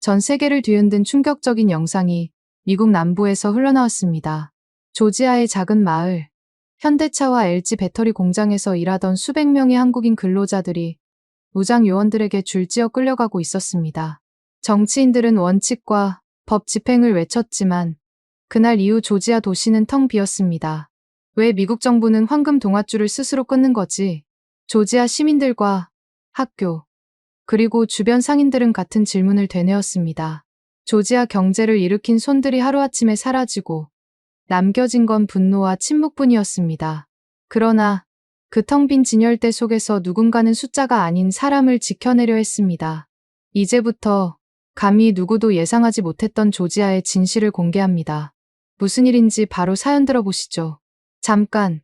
전 세계를 뒤흔든 충격적인 영상이 미국 남부에서 흘러나왔습니다. 조지아의 작은 마을, 현대차와 LG 배터리 공장에서 일하던 수백 명의 한국인 근로자들이 무장 요원들에게 줄지어 끌려가고 있었습니다. 정치인들은 원칙과 법 집행을 외쳤지만 그날 이후 조지아 도시는 텅 비었습니다. 왜 미국 정부는 황금 동아줄을 스스로 끊는 거지? 조지아 시민들과 학교, 그리고 주변 상인들은 같은 질문을 되뇌었습니다. 조지아 경제를 일으킨 손들이 하루아침에 사라지고 남겨진 건 분노와 침묵뿐이었습니다. 그러나 그 텅 빈 진열대 속에서 누군가는 숫자가 아닌 사람을 지켜내려 했습니다. 이제부터 감히 누구도 예상하지 못했던 조지아의 진실을 공개합니다. 무슨 일인지 바로 사연 들어보시죠. 잠깐,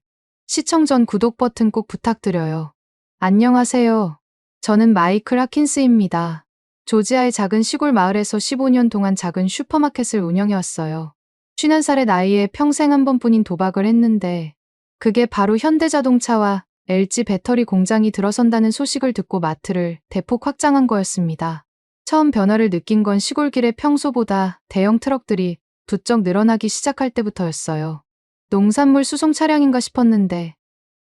시청 전 구독 버튼 꼭 부탁드려요. 안녕하세요. 저는 마이클 하킨스입니다. 조지아의 작은 시골 마을에서 15년 동안 작은 슈퍼마켓을 운영해왔어요. 50살의 나이에 평생 한 번뿐인 도박을 했는데 그게 바로 현대자동차와 LG 배터리 공장이 들어선다는 소식을 듣고 마트를 대폭 확장한 거였습니다. 처음 변화를 느낀 건 시골길에 평소보다 대형 트럭들이 부쩍 늘어나기 시작할 때부터였어요. 농산물 수송 차량인가 싶었는데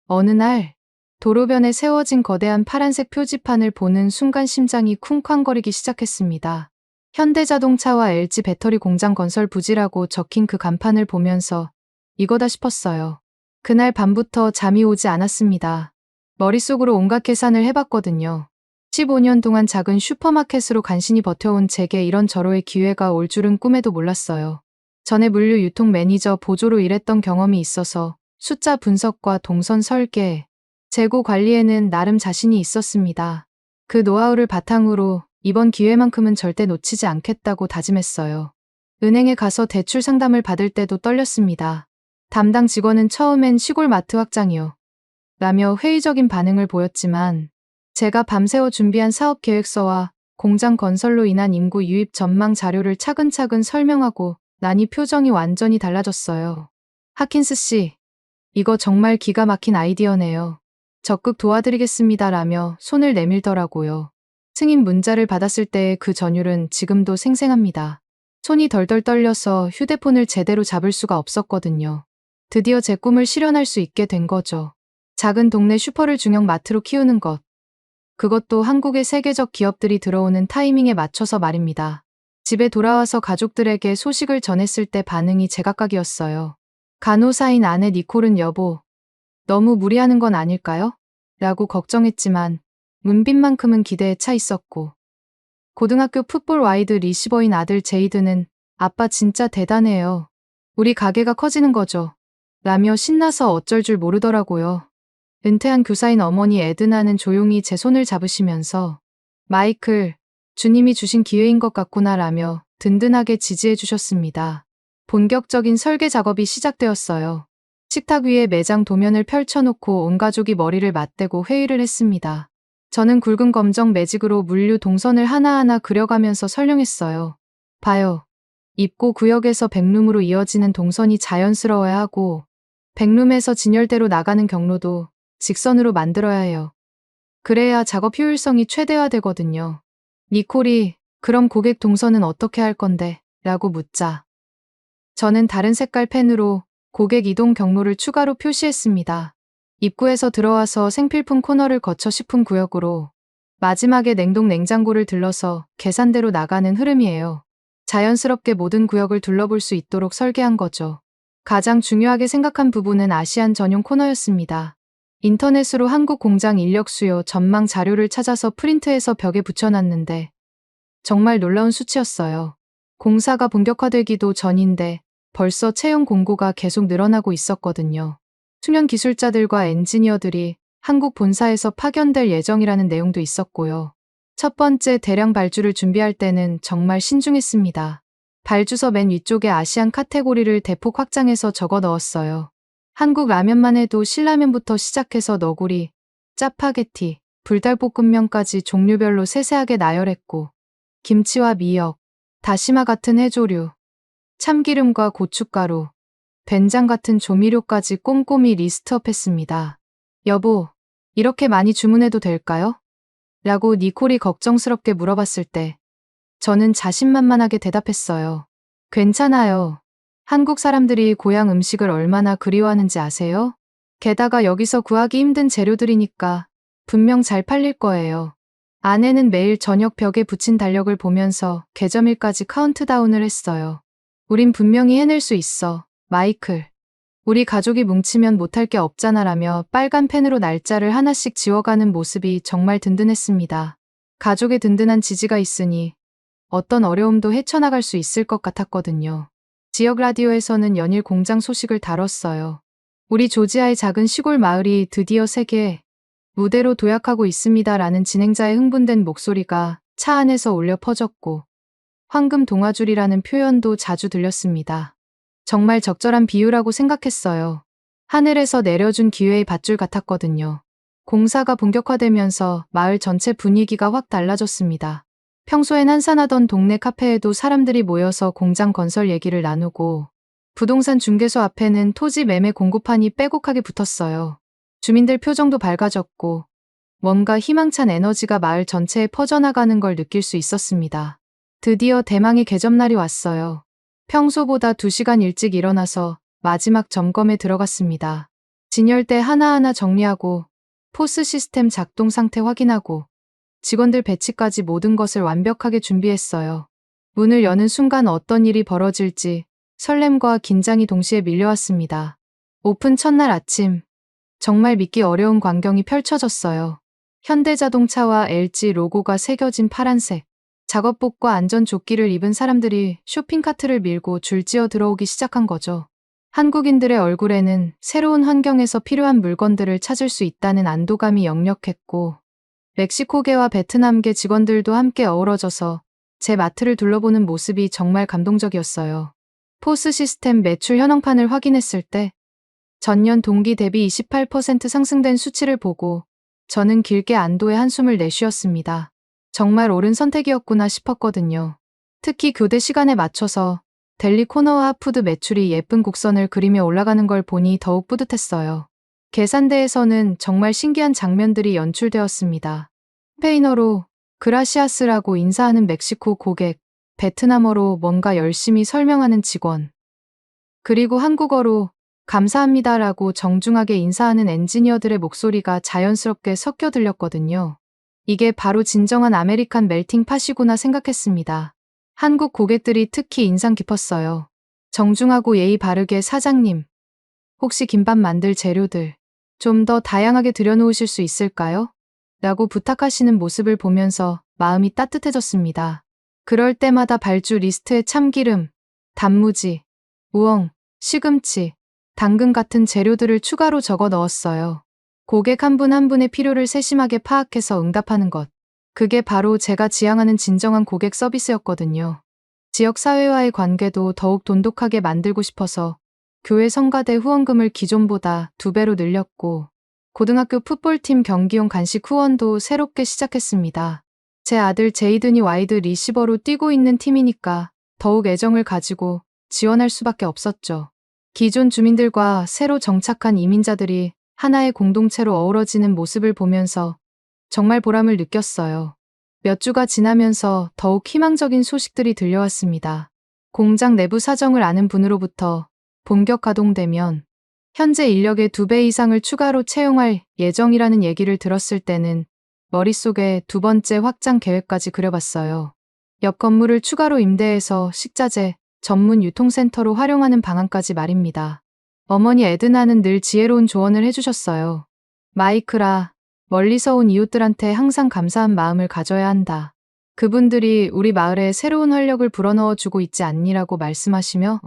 어느 날 도로변에 세워진 거대한 파란색 표지판을 보는 순간 심장이 쿵쾅거리기 시작했습니다. 현대자동차와 LG 배터리 공장 건설 부지라고 적힌 그 간판을 보면서 이거다 싶었어요. 그날 밤부터 잠이 오지 않았습니다. 머릿속으로 온갖 계산을 해봤거든요. 15년 동안 작은 슈퍼마켓으로 간신히 버텨온 제게 이런 절호의 기회가 올 줄은 꿈에도 몰랐어요. 전에 물류 유통 매니저 보조로 일했던 경험이 있어서 숫자 분석과 동선 설계, 재고 관리에는 나름 자신이 있었습니다. 그 노하우를 바탕으로 이번 기회만큼은 절대 놓치지 않겠다고 다짐했어요. 은행에 가서 대출 상담을 받을 때도 떨렸습니다. 담당 직원은 처음엔 시골 마트 확장이요 라며 회의적인 반응을 보였지만 제가 밤새워 준비한 사업 계획서와 공장 건설로 인한 인구 유입 전망 자료를 차근차근 설명하고 나니 표정이 완전히 달라졌어요. 하킨스 씨, 이거 정말 기가 막힌 아이디어네요. 적극 도와드리겠습니다라며 손을 내밀더라고요. 승인 문자를 받았을 때의 그 전율은 지금도 생생합니다. 손이 덜덜 떨려서 휴대폰을 제대로 잡을 수가 없었거든요. 드디어 제 꿈을 실현할 수 있게 된 거죠. 작은 동네 슈퍼를 중형 마트로 키우는 것. 그것도 한국의 세계적 기업들이 들어오는 타이밍에 맞춰서 말입니다. 집에 돌아와서 가족들에게 소식을 전했을 때 반응이 제각각이었어요. 간호사인 아내 니콜은 여보, 너무 무리하는 건 아닐까요? 라고 걱정했지만 문빈만큼은 기대에 차 있었고 고등학교 풋볼 와이드 리시버인 아들 제이드는 아빠 진짜 대단해요. 우리 가게가 커지는 거죠. 라며 신나서 어쩔 줄 모르더라고요. 은퇴한 교사인 어머니 에드나는 조용히 제 손을 잡으시면서 마이클, 주님이 주신 기회인 것 같구나 라며 든든하게 지지해 주셨습니다. 본격적인 설계 작업이 시작되었어요. 식탁 위에 매장 도면을 펼쳐놓고 온 가족이 머리를 맞대고 회의를 했습니다. 저는 굵은 검정 매직으로 물류 동선을 하나하나 그려가면서 설명했어요. 봐요. 입고 구역에서 백룸으로 이어지는 동선이 자연스러워야 하고 백룸에서 진열대로 나가는 경로도 직선으로 만들어야 해요. 그래야 작업 효율성이 최대화되거든요. 니콜이 그럼 고객 동선은 어떻게 할 건데? 라고 묻자. 저는 다른 색깔 펜으로 고객 이동 경로를 추가로 표시했습니다. 입구에서 들어와서 생필품 코너를 거쳐 식품 구역으로 마지막에 냉동 냉장고를 들러서 계산대로 나가는 흐름이에요. 자연스럽게 모든 구역을 둘러볼 수 있도록 설계한 거죠. 가장 중요하게 생각한 부분은 아시안 전용 코너였습니다. 인터넷으로 한국 공장 인력 수요 전망 자료를 찾아서 프린트해서 벽에 붙여놨는데 정말 놀라운 수치였어요. 공사가 본격화되기도 전인데 벌써 채용 공고가 계속 늘어나고 있었거든요. 청년 기술자들과 엔지니어들이 한국 본사에서 파견될 예정이라는 내용도 있었고요. 첫 번째 대량 발주를 준비할 때는 정말 신중했습니다. 발주서 맨 위쪽에 아시안 카테고리를 대폭 확장해서 적어 넣었어요. 한국 라면만 해도 신라면부터 시작해서 너구리, 짜파게티, 불닭볶음면까지 종류별로 세세하게 나열했고 김치와 미역, 다시마 같은 해조류, 참기름과 고춧가루, 된장 같은 조미료까지 꼼꼼히 리스트업했습니다. 여보, 이렇게 많이 주문해도 될까요? 라고 니콜이 걱정스럽게 물어봤을 때 저는 자신만만하게 대답했어요. 괜찮아요. 한국 사람들이 고향 음식을 얼마나 그리워하는지 아세요? 게다가 여기서 구하기 힘든 재료들이니까 분명 잘 팔릴 거예요. 아내는 매일 저녁 벽에 붙인 달력을 보면서 개점일까지 카운트다운을 했어요. 우린 분명히 해낼 수 있어, 마이클. 우리 가족이 뭉치면 못할 게 없잖아라며 빨간 펜으로 날짜를 하나씩 지워가는 모습이 정말 든든했습니다. 가족의 든든한 지지가 있으니 어떤 어려움도 헤쳐나갈 수 있을 것 같았거든요. 지역 라디오에서는 연일 공장 소식을 다뤘어요. 우리 조지아의 작은 시골 마을이 드디어 세계 무대로 도약하고 있습니다라는 진행자의 흥분된 목소리가 차 안에서 울려 퍼졌고 황금 동아줄이라는 표현도 자주 들렸습니다. 정말 적절한 비유라고 생각했어요. 하늘에서 내려준 기회의 밧줄 같았거든요. 공사가 본격화되면서 마을 전체 분위기가 확 달라졌습니다. 평소엔 한산하던 동네 카페에도 사람들이 모여서 공장 건설 얘기를 나누고 부동산 중개소 앞에는 토지 매매 공고판이 빼곡하게 붙었어요. 주민들 표정도 밝아졌고 뭔가 희망찬 에너지가 마을 전체에 퍼져나가는 걸 느낄 수 있었습니다. 드디어 대망의 개점날이 왔어요. 평소보다 2시간 일찍 일어나서 마지막 점검에 들어갔습니다. 진열대 하나하나 정리하고 포스 시스템 작동 상태 확인하고 직원들 배치까지 모든 것을 완벽하게 준비했어요. 문을 여는 순간 어떤 일이 벌어질지 설렘과 긴장이 동시에 밀려왔습니다. 오픈 첫날 아침, 정말 믿기 어려운 광경이 펼쳐졌어요. 현대자동차와 LG 로고가 새겨진 파란색, 작업복과 안전조끼를 입은 사람들이 쇼핑카트를 밀고 줄지어 들어오기 시작한 거죠. 한국인들의 얼굴에는 새로운 환경에서 필요한 물건들을 찾을 수 있다는 안도감이 역력했고 멕시코계와 베트남계 직원들도 함께 어우러져서 제 마트를 둘러보는 모습이 정말 감동적이었어요. 포스 시스템 매출 현황판을 확인했을 때 전년 동기 대비 28% 상승된 수치를 보고 저는 길게 안도의 한숨을 내쉬었습니다. 정말 옳은 선택이었구나 싶었거든요. 특히 교대 시간에 맞춰서 델리 코너와 푸드 매출이 예쁜 곡선을 그리며 올라가는 걸 보니 더욱 뿌듯했어요. 계산대에서는 정말 신기한 장면들이 연출되었습니다. 스페인어로 그라시아스라고 인사하는 멕시코 고객, 베트남어로 뭔가 열심히 설명하는 직원, 그리고 한국어로 감사합니다라고 정중하게 인사하는 엔지니어들의 목소리가 자연스럽게 섞여 들렸거든요. 이게 바로 진정한 아메리칸 멜팅 팟이구나 생각했습니다. 한국 고객들이 특히 인상 깊었어요. 정중하고 예의 바르게 사장님, 혹시 김밥 만들 재료들 좀 더 다양하게 들여놓으실 수 있을까요? 라고 부탁하시는 모습을 보면서 마음이 따뜻해졌습니다. 그럴 때마다 발주 리스트에 참기름, 단무지, 우엉, 시금치, 당근 같은 재료들을 추가로 적어 넣었어요. 고객 한 분 한 분의 필요를 세심하게 파악해서 응답하는 것. 그게 바로 제가 지향하는 진정한 고객 서비스였거든요. 지역사회와의 관계도 더욱 돈독하게 만들고 싶어서 교회 성가대 후원금을 기존보다 2배로 늘렸고 고등학교 풋볼팀 경기용 간식 후원도 새롭게 시작했습니다. 제 아들 제이든이 와이드 리시버로 뛰고 있는 팀이니까 더욱 애정을 가지고 지원할 수밖에 없었죠. 기존 주민들과 새로 정착한 이민자들이 하나의 공동체로 어우러지는 모습을 보면서 정말 보람을 느꼈어요. 몇 주가 지나면서 더욱 희망적인 소식들이 들려왔습니다. 공장 내부 사정을 아는 분으로부터 본격 가동되면 현재 인력의 2배 이상을 추가로 채용할 예정이라는 얘기를 들었을 때는 머릿속에 2번째 확장 계획까지 그려봤어요. 옆 건물을 추가로 임대해서 식자재 전문 유통센터로 활용하는 방안까지 말입니다. 어머니 에드나는 늘 지혜로운 조언을 해주셨어요. 마이클아, 멀리서 온 이웃들한테 항상 감사한 마음을 가져야 한다. 그분들이 우리 마을에 새로운 활력을 불어넣어 주고 있지 않니라고 말씀하시며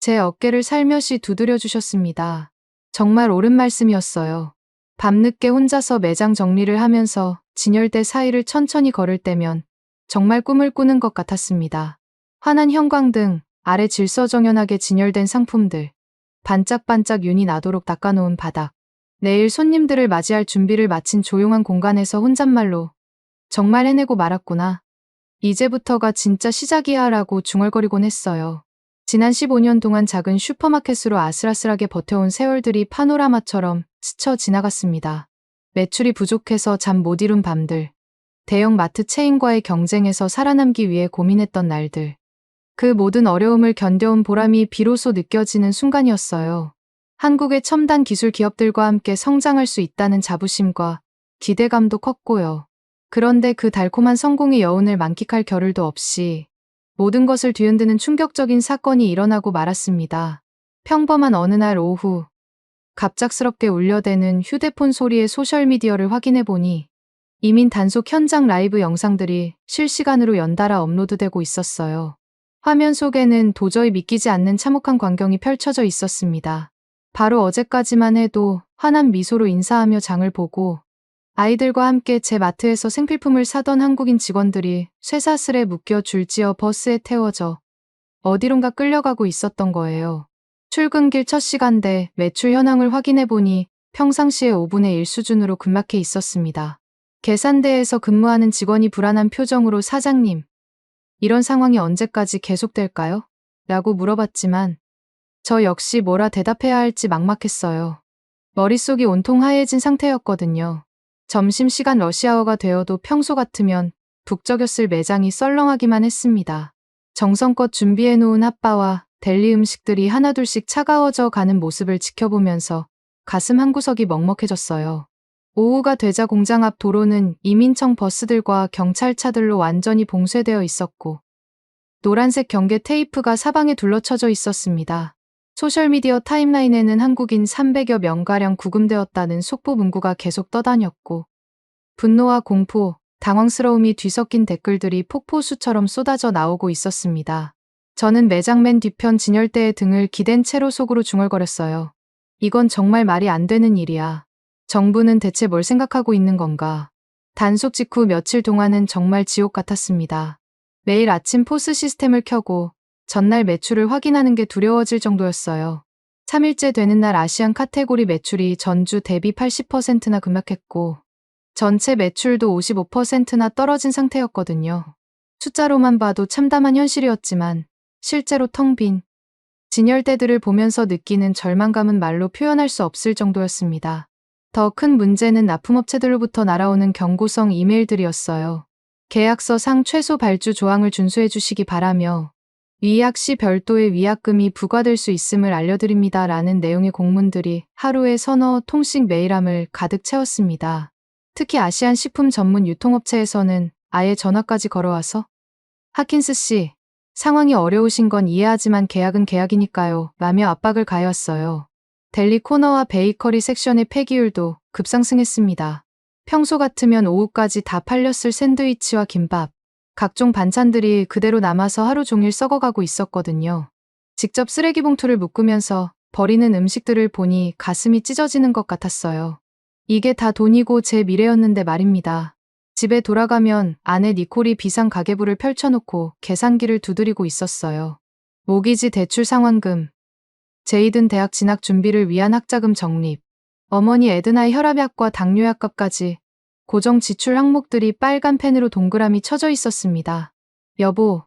제 어깨를 살며시 두드려 주셨습니다. 정말 옳은 말씀이었어요. 밤늦게 혼자서 매장 정리를 하면서 진열대 사이를 천천히 걸을 때면 정말 꿈을 꾸는 것 같았습니다. 환한 형광등 아래 질서정연하게 진열된 상품들, 반짝반짝 윤이 나도록 닦아놓은 바닥, 내일 손님들을 맞이할 준비를 마친 조용한 공간에서 혼잣말로 정말 해내고 말았구나. 이제부터가 진짜 시작이야 라고 중얼거리곤 했어요. 지난 15년 동안 작은 슈퍼마켓으로 아슬아슬하게 버텨온 세월들이 파노라마처럼 스쳐 지나갔습니다. 매출이 부족해서 잠 못 이룬 밤들, 대형 마트 체인과의 경쟁에서 살아남기 위해 고민했던 날들. 그 모든 어려움을 견뎌온 보람이 비로소 느껴지는 순간이었어요. 한국의 첨단 기술 기업들과 함께 성장할 수 있다는 자부심과 기대감도 컸고요. 그런데 그 달콤한 성공의 여운을 만끽할 겨를도 없이 모든 것을 뒤흔드는 충격적인 사건이 일어나고 말았습니다. 평범한 어느 날 오후, 갑작스럽게 울려대는 휴대폰 소리의 소셜미디어를 확인해보니 이민 단속 현장 라이브 영상들이 실시간으로 연달아 업로드되고 있었어요. 화면 속에는 도저히 믿기지 않는 참혹한 광경이 펼쳐져 있었습니다. 바로 어제까지만 해도 환한 미소로 인사하며 장을 보고 아이들과 함께 제 마트에서 생필품을 사던 한국인 직원들이 쇠사슬에 묶여 줄지어 버스에 태워져 어디론가 끌려가고 있었던 거예요. 출근길 첫 시간대 매출 현황을 확인해보니 평상시의 5분의 1 수준으로 급락해 있었습니다. 계산대에서 근무하는 직원이 불안한 표정으로 사장님, 이런 상황이 언제까지 계속될까요? 라고 물어봤지만 저 역시 뭐라 대답해야 할지 막막했어요. 머릿속이 온통 하얘진 상태였거든요. 점심시간 러시아워가 되어도 평소 같으면 북적였을 매장이 썰렁하기만 했습니다. 정성껏 준비해놓은 핫바와 델리 음식들이 하나둘씩 차가워져 가는 모습을 지켜보면서 가슴 한구석이 먹먹해졌어요. 오후가 되자 공장 앞 도로는 이민청 버스들과 경찰차들로 완전히 봉쇄되어 있었고 노란색 경계 테이프가 사방에 둘러쳐져 있었습니다. 소셜미디어 타임라인에는 한국인 300여 명가량 구금되었다는 속보 문구가 계속 떠다녔고 분노와 공포, 당황스러움이 뒤섞인 댓글들이 폭포수처럼 쏟아져 나오고 있었습니다. 저는 매장 맨 뒤편 진열대에 등을 기댄 채로 속으로 중얼거렸어요. 이건 정말 말이 안 되는 일이야. 정부는 대체 뭘 생각하고 있는 건가? 단속 직후 며칠 동안은 정말 지옥 같았습니다. 매일 아침 포스 시스템을 켜고 전날 매출을 확인하는 게 두려워질 정도였어요. 3일째 되는 날 아시안 카테고리 매출이 전주 대비 80%나 급락했고 전체 매출도 55%나 떨어진 상태였거든요. 숫자로만 봐도 참담한 현실이었지만 실제로 텅 빈 진열대들을 보면서 느끼는 절망감은 말로 표현할 수 없을 정도였습니다. 더 큰 문제는 납품업체들로부터 날아오는 경고성 이메일들이었어요. 계약서상 최소 발주 조항을 준수해 주시기 바라며 위약 시 별도의 위약금이 부과될 수 있음을 알려드립니다. 라는 내용의 공문들이 하루에 서너 통씩 메일함을 가득 채웠습니다. 특히 아시안 식품 전문 유통업체에서는 아예 전화까지 걸어와서 하킨스 씨, 상황이 어려우신 건 이해하지만 계약은 계약이니까요. 라며 압박을 가해왔어요. 델리 코너와 베이커리 섹션의 폐기율도 급상승했습니다. 평소 같으면 오후까지 다 팔렸을 샌드위치와 김밥, 각종 반찬들이 그대로 남아서 하루 종일 썩어가고 있었거든요. 직접 쓰레기 봉투를 묶으면서 버리는 음식들을 보니 가슴이 찢어지는 것 같았어요. 이게 다 돈이고 제 미래였는데 말입니다. 집에 돌아가면 아내 니콜이 비상 가계부를 펼쳐놓고 계산기를 두드리고 있었어요. 모기지 대출 상환금, 제이든 대학 진학 준비를 위한 학자금 적립, 어머니 에드나의 혈압약과 당뇨약값까지 고정 지출 항목들이 빨간 펜으로 동그라미 쳐져 있었습니다. 여보,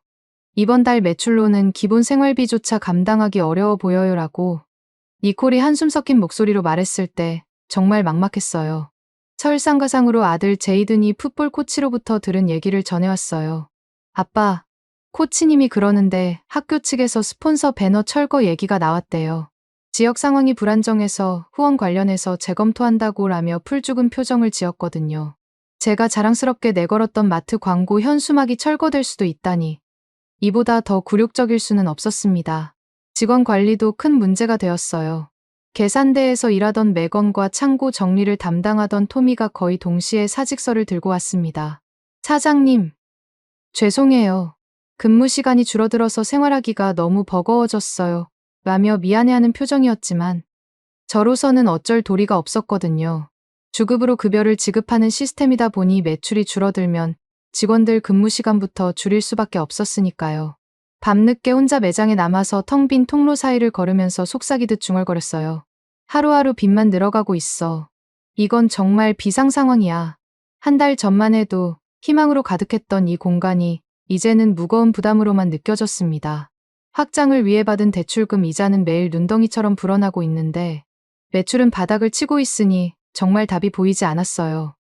이번 달 매출로는 기본 생활비조차 감당하기 어려워 보여요라고 니콜이 한숨 섞인 목소리로 말했을 때 정말 막막했어요. 설상가상으로 아들 제이든이 풋볼 코치로부터 들은 얘기를 전해왔어요. 아빠, 코치님이 그러는데 학교 측에서 스폰서 배너 철거 얘기가 나왔대요. 지역 상황이 불안정해서 후원 관련해서 재검토한다고 라며 풀죽은 표정을 지었거든요. 제가 자랑스럽게 내걸었던 마트 광고 현수막이 철거될 수도 있다니. 이보다 더 굴욕적일 수는 없었습니다. 직원 관리도 큰 문제가 되었어요. 계산대에서 일하던 매건과 창고 정리를 담당하던 토미가 거의 동시에 사직서를 들고 왔습니다. 사장님, 죄송해요. 근무 시간이 줄어들어서 생활하기가 너무 버거워졌어요. 라며 미안해하는 표정이었지만 저로서는 어쩔 도리가 없었거든요. 주급으로 급여를 지급하는 시스템이다 보니 매출이 줄어들면 직원들 근무 시간부터 줄일 수밖에 없었으니까요. 밤늦게 혼자 매장에 남아서 텅 빈 통로 사이를 걸으면서 속삭이듯 중얼거렸어요. 하루하루 빚만 늘어가고 있어. 이건 정말 비상 상황이야. 한 달 전만 해도 희망으로 가득했던 이 공간이 이제는 무거운 부담으로만 느껴졌습니다. 확장을 위해 받은 대출금 이자는 매일 눈덩이처럼 불어나고 있는데 매출은 바닥을 치고 있으니 정말 답이 보이지 않았어요.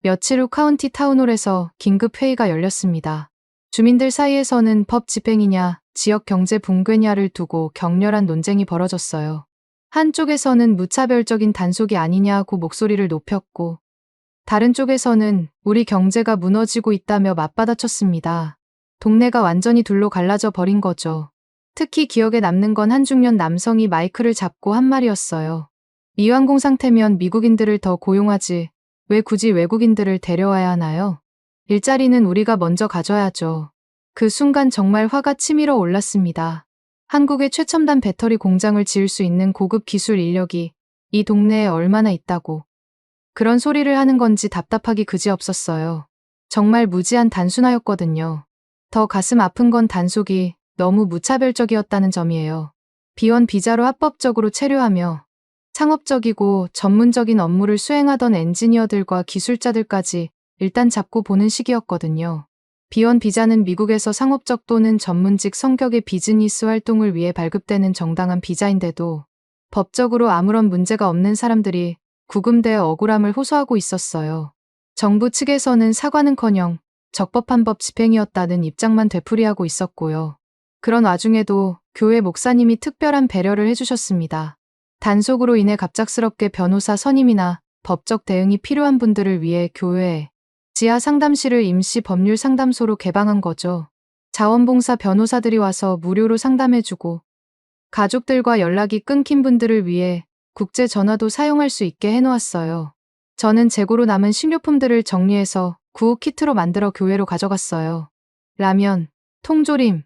며칠 후 카운티 타운홀에서 긴급 회의가 열렸습니다. 주민들 사이에서는 법 집행이냐, 지역 경제 붕괴냐를 두고 격렬한 논쟁이 벌어졌어요. 한쪽에서는 무차별적인 단속이 아니냐고 목소리를 높였고, 다른 쪽에서는 우리 경제가 무너지고 있다며 맞받아쳤습니다. 동네가 완전히 둘로 갈라져 버린 거죠. 특히 기억에 남는 건 한 중년 남성이 마이크를 잡고 한 말이었어요. 미완공 상태면 미국인들을 더 고용하지, 왜 굳이 외국인들을 데려와야 하나요? 일자리는 우리가 먼저 가져야죠. 그 순간 정말 화가 치밀어 올랐습니다. 한국의 최첨단 배터리 공장을 지을 수 있는 고급 기술 인력이 이 동네에 얼마나 있다고 그런 소리를 하는 건지 답답하기 그지없었어요. 정말 무지한 단순하였거든요. 더 가슴 아픈 건 단속이 너무 무차별적이었다는 점이에요. 비원 비자로 합법적으로 체류하며 상업적이고 전문적인 업무를 수행하던 엔지니어들과 기술자들까지 일단 잡고 보는 시기였거든요. 비원 비자는 미국에서 상업적 또는 전문직 성격의 비즈니스 활동을 위해 발급되는 정당한 비자인데도 법적으로 아무런 문제가 없는 사람들이 구금되어 억울함을 호소하고 있었어요. 정부 측에서는 사과는커녕 적법한 법 집행이었다는 입장만 되풀이하고 있었고요. 그런 와중에도 교회 목사님이 특별한 배려를 해주셨습니다. 단속으로 인해 갑작스럽게 변호사 선임이나 법적 대응이 필요한 분들을 위해 교회에 지하 상담실을 임시 법률 상담소로 개방한 거죠. 자원봉사 변호사들이 와서 무료로 상담해주고 가족들과 연락이 끊긴 분들을 위해 국제 전화도 사용할 수 있게 해놓았어요. 저는 재고로 남은 식료품들을 정리해서 구호 키트로 만들어 교회로 가져갔어요. 라면, 통조림,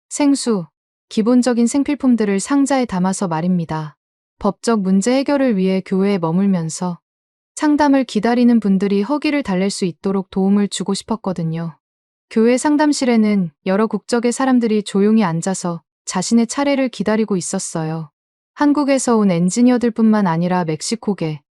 생수, 기본적인 생필품들을 상자에 담아서 말입니다. 법적 문제 해결을 위해 교회에 머물면서 상담을 기다리는 분들이 허기를 달랠 수 있도록 도움을 주고 싶었거든요. 교회 상담실에는 여러 국적의 사람들이 조용히 앉아서 자신의 차례를 기다리고 있었어요. 한국에서 온 엔지니어들뿐만 아니라 멕시코계,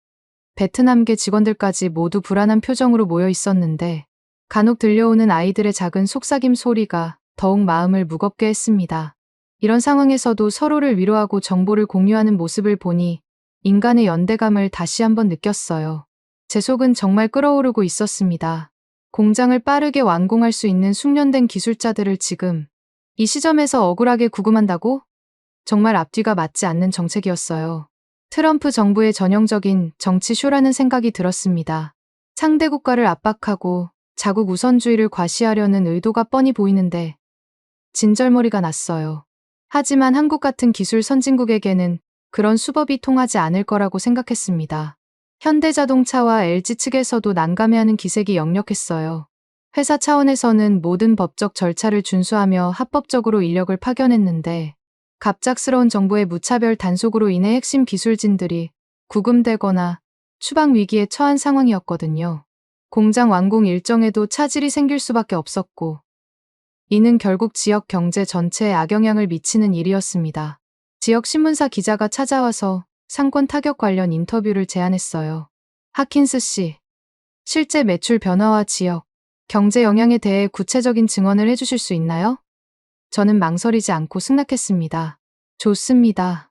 베트남계 직원들까지 모두 불안한 표정으로 모여 있었는데 간혹 들려오는 아이들의 작은 속삭임 소리가 더욱 마음을 무겁게 했습니다. 이런 상황에서도 서로를 위로하고 정보를 공유하는 모습을 보니 인간의 연대감을 다시 한번 느꼈어요. 제 속은 정말 끓어오르고 있었습니다. 공장을 빠르게 완공할 수 있는 숙련된 기술자들을 지금 이 시점에서 억울하게 구금한다고? 정말 앞뒤가 맞지 않는 정책이었어요. 트럼프 정부의 전형적인 정치쇼라는 생각이 들었습니다. 상대 국가를 압박하고 자국 우선주의를 과시하려는 의도가 뻔히 보이는데 진절머리가 났어요. 하지만 한국 같은 기술 선진국에게는 그런 수법이 통하지 않을 거라고 생각했습니다. 현대자동차와 LG 측에서도 난감해하는 기색이 역력했어요. 회사 차원에서는 모든 법적 절차를 준수하며 합법적으로 인력을 파견했는데 갑작스러운 정부의 무차별 단속으로 인해 핵심 기술진들이 구금되거나 추방 위기에 처한 상황이었거든요. 공장 완공 일정에도 차질이 생길 수밖에 없었고 이는 결국 지역 경제 전체에 악영향을 미치는 일이었습니다. 지역 신문사 기자가 찾아와서 상권 타격 관련 인터뷰를 제안했어요. 하킨스 씨, 실제 매출 변화와 지역, 경제 영향에 대해 구체적인 증언을 해주실 수 있나요? 저는 망설이지 않고 승낙했습니다. 좋습니다.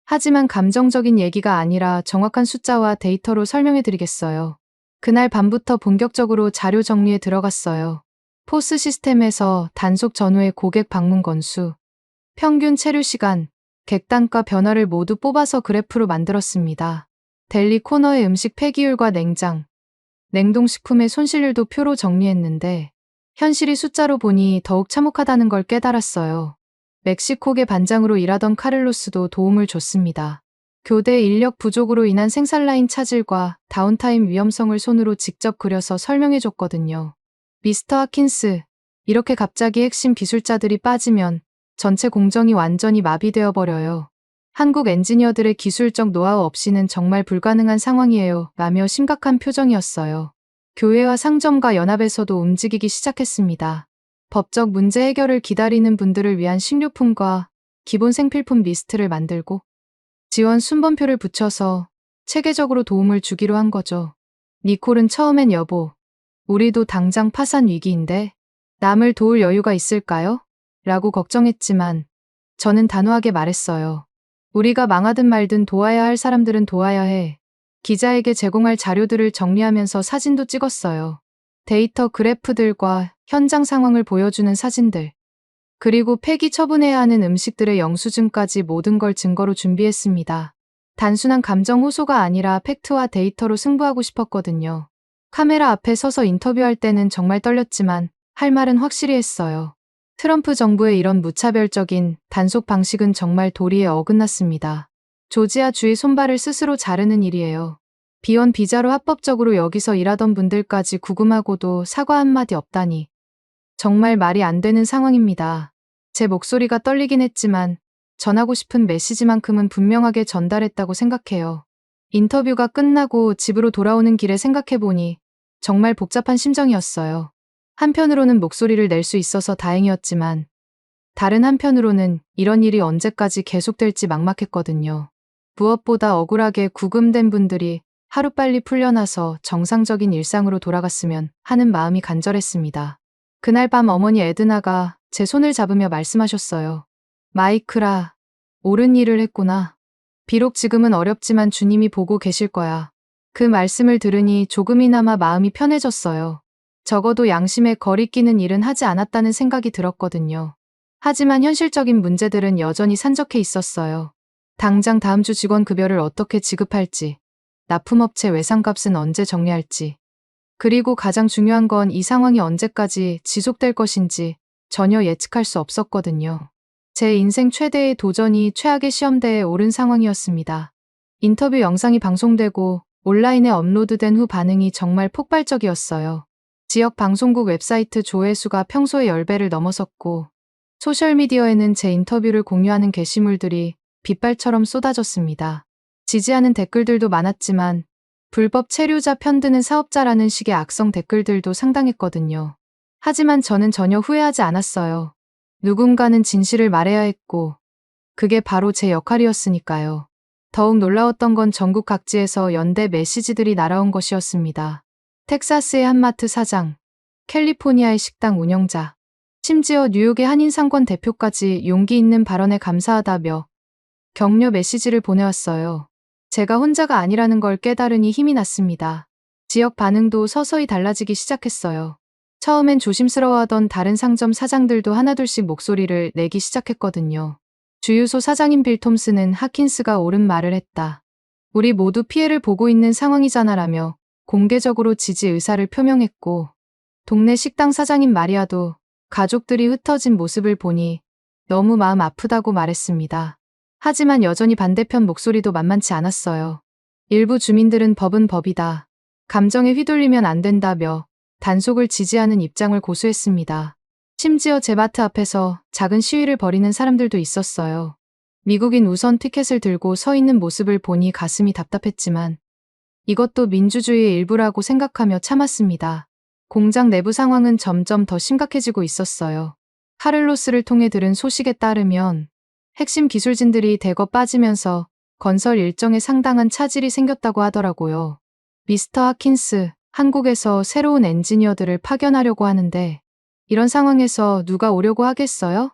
하지만 감정적인 얘기가 아니라 정확한 숫자와 데이터로 설명해 드리겠어요. 그날 밤부터 본격적으로 자료 정리에 들어갔어요. 포스 시스템에서 단속 전후의 고객 방문 건수, 평균 체류 시간, 객단가 변화를 모두 뽑아서 그래프로 만들었습니다. 델리 코너의 음식 폐기율과 냉장, 냉동식품의 손실률도 표로 정리했는데 현실이 숫자로 보니 더욱 참혹하다는 걸 깨달았어요. 멕시코계 반장으로 일하던 카를로스도 도움을 줬습니다. 교대 인력 부족으로 인한 생산라인 차질과 다운타임 위험성을 손으로 직접 그려서 설명해줬거든요. 미스터 하킨스, 이렇게 갑자기 핵심 기술자들이 빠지면 전체 공정이 완전히 마비되어 버려요. 한국 엔지니어들의 기술적 노하우 없이는 정말 불가능한 상황이에요. 라며 심각한 표정이었어요. 교회와 상점과 연합에서도 움직이기 시작했습니다. 법적 문제 해결을 기다리는 분들을 위한 식료품과 기본 생필품 리스트를 만들고 지원 순번표를 붙여서 체계적으로 도움을 주기로 한 거죠. 니콜은 처음엔 여보, 우리도 당장 파산 위기인데 남을 도울 여유가 있을까요? 라고 걱정했지만 저는 단호하게 말했어요. 우리가 망하든 말든 도와야 할 사람들은 도와야 해. 기자에게 제공할 자료들을 정리하면서 사진도 찍었어요. 데이터 그래프들과 현장 상황을 보여주는 사진들, 그리고 폐기 처분해야 하는 음식들의 영수증까지 모든 걸 증거로 준비했습니다. 단순한 감정 호소가 아니라 팩트와 데이터로 승부하고 싶었거든요. 카메라 앞에 서서 인터뷰할 때는 정말 떨렸지만 할 말은 확실히 했어요. 트럼프 정부의 이런 무차별적인 단속 방식은 정말 도리에 어긋났습니다. 조지아 주의 손발을 스스로 자르는 일이에요. 비원 비자로 합법적으로 여기서 일하던 분들까지 구금하고도 사과 한마디 없다니. 정말 말이 안 되는 상황입니다. 제 목소리가 떨리긴 했지만 전하고 싶은 메시지만큼은 분명하게 전달했다고 생각해요. 인터뷰가 끝나고 집으로 돌아오는 길에 생각해보니 정말 복잡한 심정이었어요. 한편으로는 목소리를 낼 수 있어서 다행이었지만 다른 한편으로는 이런 일이 언제까지 계속될지 막막했거든요. 무엇보다 억울하게 구금된 분들이 하루빨리 풀려나서 정상적인 일상으로 돌아갔으면 하는 마음이 간절했습니다. 그날 밤 어머니 에드나가 제 손을 잡으며 말씀하셨어요. 마이클아, 옳은 일을 했구나. 비록 지금은 어렵지만 주님이 보고 계실 거야. 그 말씀을 들으니 조금이나마 마음이 편해졌어요. 적어도 양심에 거리끼는 일은 하지 않았다는 생각이 들었거든요. 하지만 현실적인 문제들은 여전히 산적해 있었어요. 당장 다음 주 직원 급여를 어떻게 지급할지, 납품업체 외상값은 언제 정리할지, 그리고 가장 중요한 건 이 상황이 언제까지 지속될 것인지 전혀 예측할 수 없었거든요. 제 인생 최대의 도전이 최악의 시험대에 오른 상황이었습니다. 인터뷰 영상이 방송되고 온라인에 업로드된 후 반응이 정말 폭발적이었어요. 지역 방송국 웹사이트 조회수가 평소의 10배를 넘어섰고 소셜미디어에는 제 인터뷰를 공유하는 게시물들이 빗발처럼 쏟아졌습니다. 지지하는 댓글들도 많았지만 불법 체류자 편드는 사업자라는 식의 악성 댓글들도 상당했거든요. 하지만 저는 전혀 후회하지 않았어요. 누군가는 진실을 말해야 했고 그게 바로 제 역할이었으니까요. 더욱 놀라웠던 건 전국 각지에서 연대 메시지들이 날아온 것이었습니다. 텍사스의 한 마트 사장, 캘리포니아의 식당 운영자, 심지어 뉴욕의 한인상권 대표까지 용기 있는 발언에 감사하다며 격려 메시지를 보내왔어요. 제가 혼자가 아니라는 걸 깨달으니 힘이 났습니다. 지역 반응도 서서히 달라지기 시작했어요. 처음엔 조심스러워하던 다른 상점 사장들도 하나둘씩 목소리를 내기 시작했거든요. 주유소 사장인 빌 톰스는 하킨스가 옳은 말을 했다. 우리 모두 피해를 보고 있는 상황이잖아라며 공개적으로 지지 의사를 표명했고, 동네 식당 사장인 마리아도 가족들이 흩어진 모습을 보니 너무 마음 아프다고 말했습니다. 하지만 여전히 반대편 목소리도 만만치 않았어요. 일부 주민들은 법은 법이다. 감정에 휘둘리면 안 된다며 단속을 지지하는 입장을 고수했습니다. 심지어 제 마트 앞에서 작은 시위를 벌이는 사람들도 있었어요. 미국인 우선 티켓을 들고 서 있는 모습을 보니 가슴이 답답했지만 이것도 민주주의의 일부라고 생각하며 참았습니다. 공장 내부 상황은 점점 더 심각해지고 있었어요. 카를로스를 통해 들은 소식에 따르면 핵심 기술진들이 대거 빠지면서 건설 일정에 상당한 차질이 생겼다고 하더라고요. 미스터 하킨스, 한국에서 새로운 엔지니어들을 파견하려고 하는데 이런 상황에서 누가 오려고 하겠어요?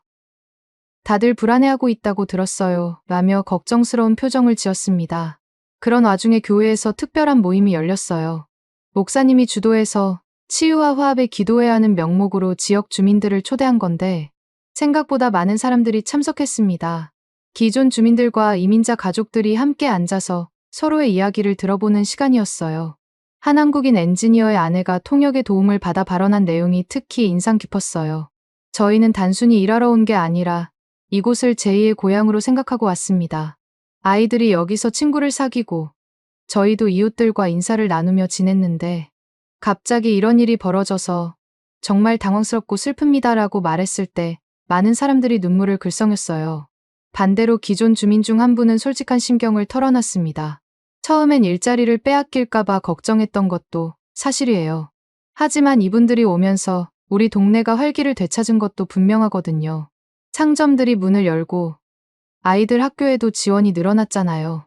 다들 불안해하고 있다고 들었어요. 라며 걱정스러운 표정을 지었습니다. 그런 와중에 교회에서 특별한 모임이 열렸어요. 목사님이 주도해서 치유와 화합에 기도해야 하는 명목으로 지역 주민들을 초대한 건데 생각보다 많은 사람들이 참석했습니다. 기존 주민들과 이민자 가족들이 함께 앉아서 서로의 이야기를 들어보는 시간이었어요. 한 한국인 엔지니어의 아내가 통역의 도움을 받아 발언한 내용이 특히 인상 깊었어요. 저희는 단순히 일하러 온 게 아니라 이곳을 제2의 고향으로 생각하고 왔습니다. 아이들이 여기서 친구를 사귀고 저희도 이웃들과 인사를 나누며 지냈는데 갑자기 이런 일이 벌어져서 정말 당황스럽고 슬픕니다라고 말했을 때 많은 사람들이 눈물을 글썽였어요. 반대로 기존 주민 중 한 분은 솔직한 심경을 털어놨습니다. 처음엔 일자리를 빼앗길까봐 걱정했던 것도 사실이에요. 하지만 이분들이 오면서 우리 동네가 활기를 되찾은 것도 분명하거든요. 상점들이 문을 열고 아이들 학교에도 지원이 늘어났잖아요.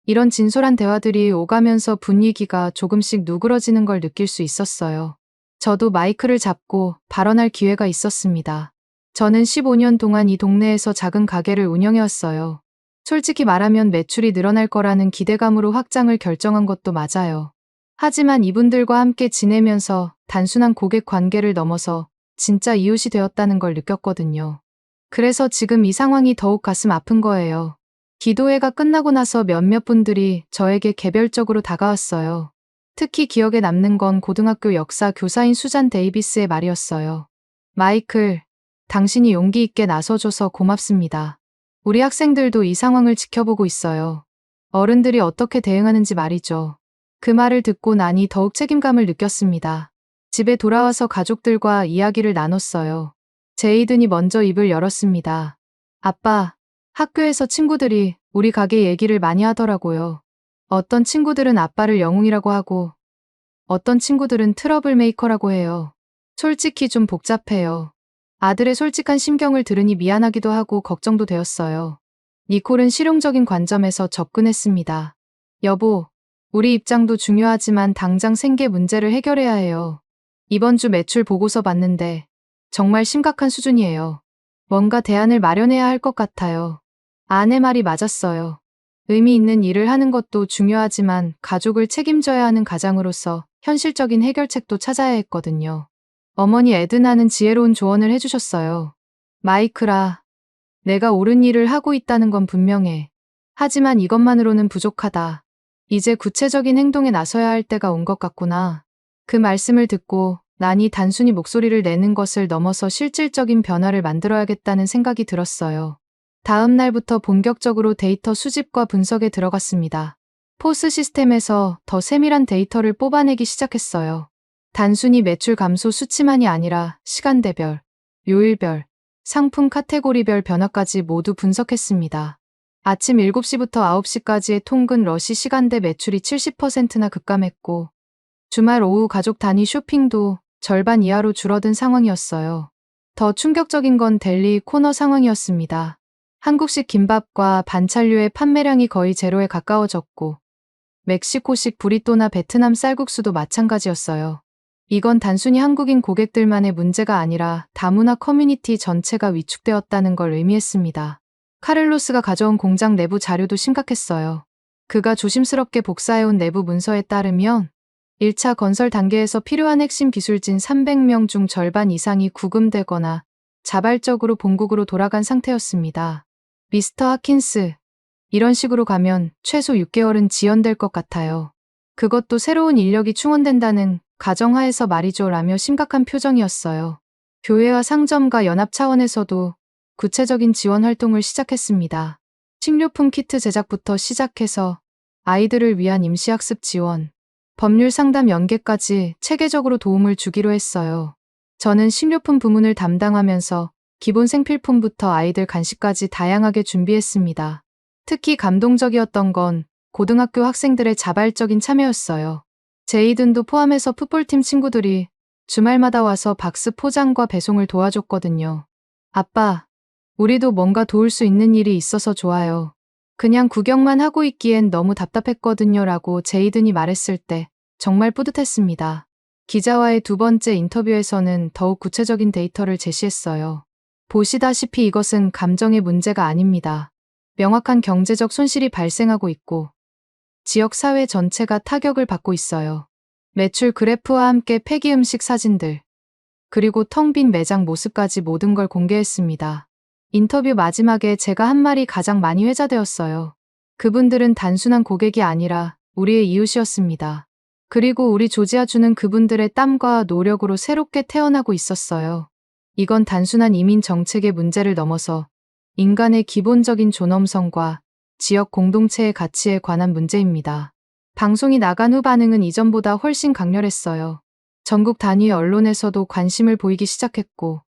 이런 진솔한 대화들이 오가면서 분위기가 조금씩 누그러지는 걸 느낄 수 있었어요. 저도 마이크를 잡고 발언할 기회가 있었습니다. 저는 15년 동안 이 동네에서 작은 가게를 운영해왔어요. 솔직히 말하면 매출이 늘어날 거라는 기대감으로 확장을 결정한 것도 맞아요. 하지만 이분들과 함께 지내면서 단순한 고객 관계를 넘어서 진짜 이웃이 되었다는 걸 느꼈거든요. 그래서 지금 이 상황이 더욱 가슴 아픈 거예요. 기도회가 끝나고 나서 몇몇 분들이 저에게 개별적으로 다가왔어요. 특히 기억에 남는 건 고등학교 역사 교사인 수잔 데이비스의 말이었어요. 마이클, 당신이 용기 있게 나서줘서 고맙습니다. 우리 학생들도 이 상황을 지켜보고 있어요. 어른들이 어떻게 대응하는지 말이죠. 그 말을 듣고 나니 더욱 책임감을 느꼈습니다. 집에 돌아와서 가족들과 이야기를 나눴어요. 제이든이 먼저 입을 열었습니다. 아빠, 학교에서 친구들이 우리 가게 얘기를 많이 하더라고요. 어떤 친구들은 아빠를 영웅이라고 하고, 어떤 친구들은 트러블 메이커라고 해요. 솔직히 좀 복잡해요. 아들의 솔직한 심경을 들으니 미안하기도 하고 걱정도 되었어요. 니콜은 실용적인 관점에서 접근했습니다. 여보, 우리 입장도 중요하지만 당장 생계 문제를 해결해야 해요. 이번 주 매출 보고서 봤는데 정말 심각한 수준이에요. 뭔가 대안을 마련해야 할 것 같아요. 아내 말이 맞았어요. 의미 있는 일을 하는 것도 중요하지만 가족을 책임져야 하는 가장으로서 현실적인 해결책도 찾아야 했거든요. 어머니 에드나는 지혜로운 조언을 해주셨어요. 마이클아, 내가 옳은 일을 하고 있다는 건 분명해. 하지만 이것만으로는 부족하다. 이제 구체적인 행동에 나서야 할 때가 온 것 같구나. 그 말씀을 듣고 나니 단순히 목소리를 내는 것을 넘어서 실질적인 변화를 만들어야겠다는 생각이 들었어요. 다음 날부터 본격적으로 데이터 수집과 분석에 들어갔습니다. 포스 시스템에서 더 세밀한 데이터를 뽑아내기 시작했어요. 단순히 매출 감소 수치만이 아니라 시간대별, 요일별, 상품 카테고리별 변화까지 모두 분석했습니다. 아침 7시부터 9시까지의 통근 러시 시간대 매출이 70%나 급감했고, 주말 오후 가족 단위 쇼핑도 절반 이하로 줄어든 상황이었어요. 더 충격적인 건 델리 코너 상황이었습니다. 한국식 김밥과 반찬류의 판매량이 거의 제로에 가까워졌고, 멕시코식 브리또나 베트남 쌀국수도 마찬가지였어요. 이건 단순히 한국인 고객들만의 문제가 아니라 다문화 커뮤니티 전체가 위축되었다는 걸 의미했습니다. 카를로스가 가져온 공장 내부 자료도 심각했어요. 그가 조심스럽게 복사해온 내부 문서에 따르면 1차 건설 단계에서 필요한 핵심 기술진 300명 중 절반 이상이 구금되거나 자발적으로 본국으로 돌아간 상태였습니다. 미스터 하킨스, 이런 식으로 가면 최소 6개월은 지연될 것 같아요. 그것도 새로운 인력이 충원된다는 가정하에서 말이죠 라며 심각한 표정이었어요. 교회와 상점과 연합 차원에서도 구체적인 지원 활동을 시작했습니다. 식료품 키트 제작부터 시작해서 아이들을 위한 임시학습 지원, 법률 상담 연계까지 체계적으로 도움을 주기로 했어요. 저는 식료품 부문을 담당하면서 기본 생필품부터 아이들 간식까지 다양하게 준비했습니다. 특히 감동적이었던 건 고등학교 학생들의 자발적인 참여였어요. 제이든도 포함해서 풋볼팀 친구들이 주말마다 와서 박스 포장과 배송을 도와줬거든요. 아빠, 우리도 뭔가 도울 수 있는 일이 있어서 좋아요. 그냥 구경만 하고 있기엔 너무 답답했거든요 라고 제이든이 말했을 때 정말 뿌듯했습니다. 기자와의 두 번째 인터뷰에서는 더욱 구체적인 데이터를 제시했어요. 보시다시피 이것은 감정의 문제가 아닙니다. 명확한 경제적 손실이 발생하고 있고 지역 사회 전체가 타격을 받고 있어요. 매출 그래프와 함께 폐기 음식 사진들, 그리고 텅 빈 매장 모습까지 모든 걸 공개했습니다. 인터뷰 마지막에 제가 한 말이 가장 많이 회자되었어요. 그분들은 단순한 고객이 아니라 우리의 이웃이었습니다. 그리고 우리 조지아주는 그분들의 땀과 노력으로 새롭게 태어나고 있었어요. 이건 단순한 이민 정책의 문제를 넘어서 인간의 기본적인 존엄성과 지역 공동체의 가치에 관한 문제입니다. 방송이 나간 후 반응은 이전보다 훨씬 강렬했어요. 전국 단위 언론에서도 관심을 보이기 시작했고,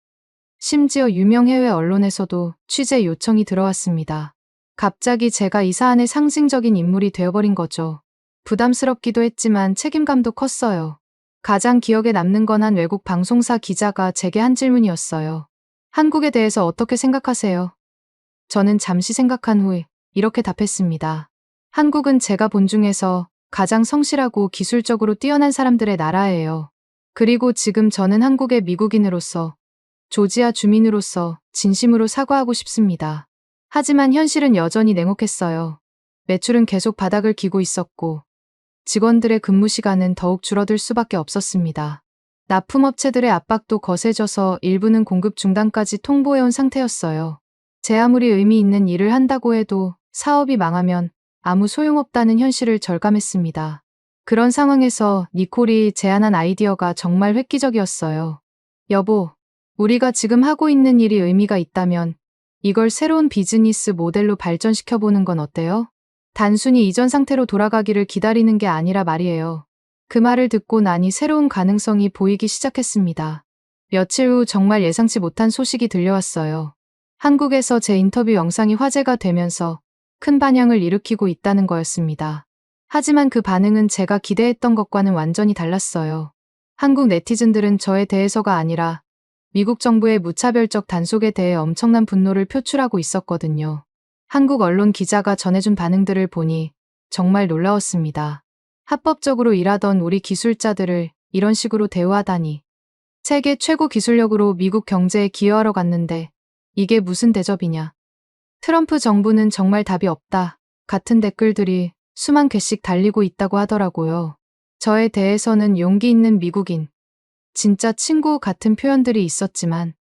심지어 유명 해외 언론에서도 취재 요청이 들어왔습니다. 갑자기 제가 이 사안의 상징적인 인물이 되어버린 거죠. 부담스럽기도 했지만 책임감도 컸어요. 가장 기억에 남는 건 한 외국 방송사 기자가 제게 한 질문이었어요. 한국에 대해서 어떻게 생각하세요? 저는 잠시 생각한 후에 이렇게 답했습니다. 한국은 제가 본 중에서 가장 성실하고 기술적으로 뛰어난 사람들의 나라예요. 그리고 지금 저는 한국의 미국인으로서, 조지아 주민으로서 진심으로 사과하고 싶습니다. 하지만 현실은 여전히 냉혹했어요. 매출은 계속 바닥을 기고 있었고 직원들의 근무 시간은 더욱 줄어들 수밖에 없었습니다. 납품업체들의 압박도 거세져서 일부는 공급 중단까지 통보해온 상태였어요. 제 아무리 의미 있는 일을 한다고 해도 사업이 망하면 아무 소용없다는 현실을 절감했습니다. 그런 상황에서 니콜이 제안한 아이디어가 정말 획기적이었어요. 여보, 우리가 지금 하고 있는 일이 의미가 있다면 이걸 새로운 비즈니스 모델로 발전시켜보는 건 어때요? 단순히 이전 상태로 돌아가기를 기다리는 게 아니라 말이에요. 그 말을 듣고 나니 새로운 가능성이 보이기 시작했습니다. 며칠 후 정말 예상치 못한 소식이 들려왔어요. 한국에서 제 인터뷰 영상이 화제가 되면서 큰 반향을 일으키고 있다는 거였습니다. 하지만 그 반응은 제가 기대했던 것과는 완전히 달랐어요. 한국 네티즌들은 저에 대해서가 아니라 미국 정부의 무차별적 단속에 대해 엄청난 분노를 표출하고 있었거든요. 한국 언론 기자가 전해준 반응들을 보니 정말 놀라웠습니다. 합법적으로 일하던 우리 기술자들을 이런 식으로 대우하다니. 세계 최고 기술력으로 미국 경제에 기여하러 갔는데 이게 무슨 대접이냐. 트럼프 정부는 정말 답이 없다. 같은 댓글들이 수만 개씩 달리고 있다고 하더라고요. 저에 대해서는 용기 있는 미국인, 진짜 친구 같은 표현들이 있었지만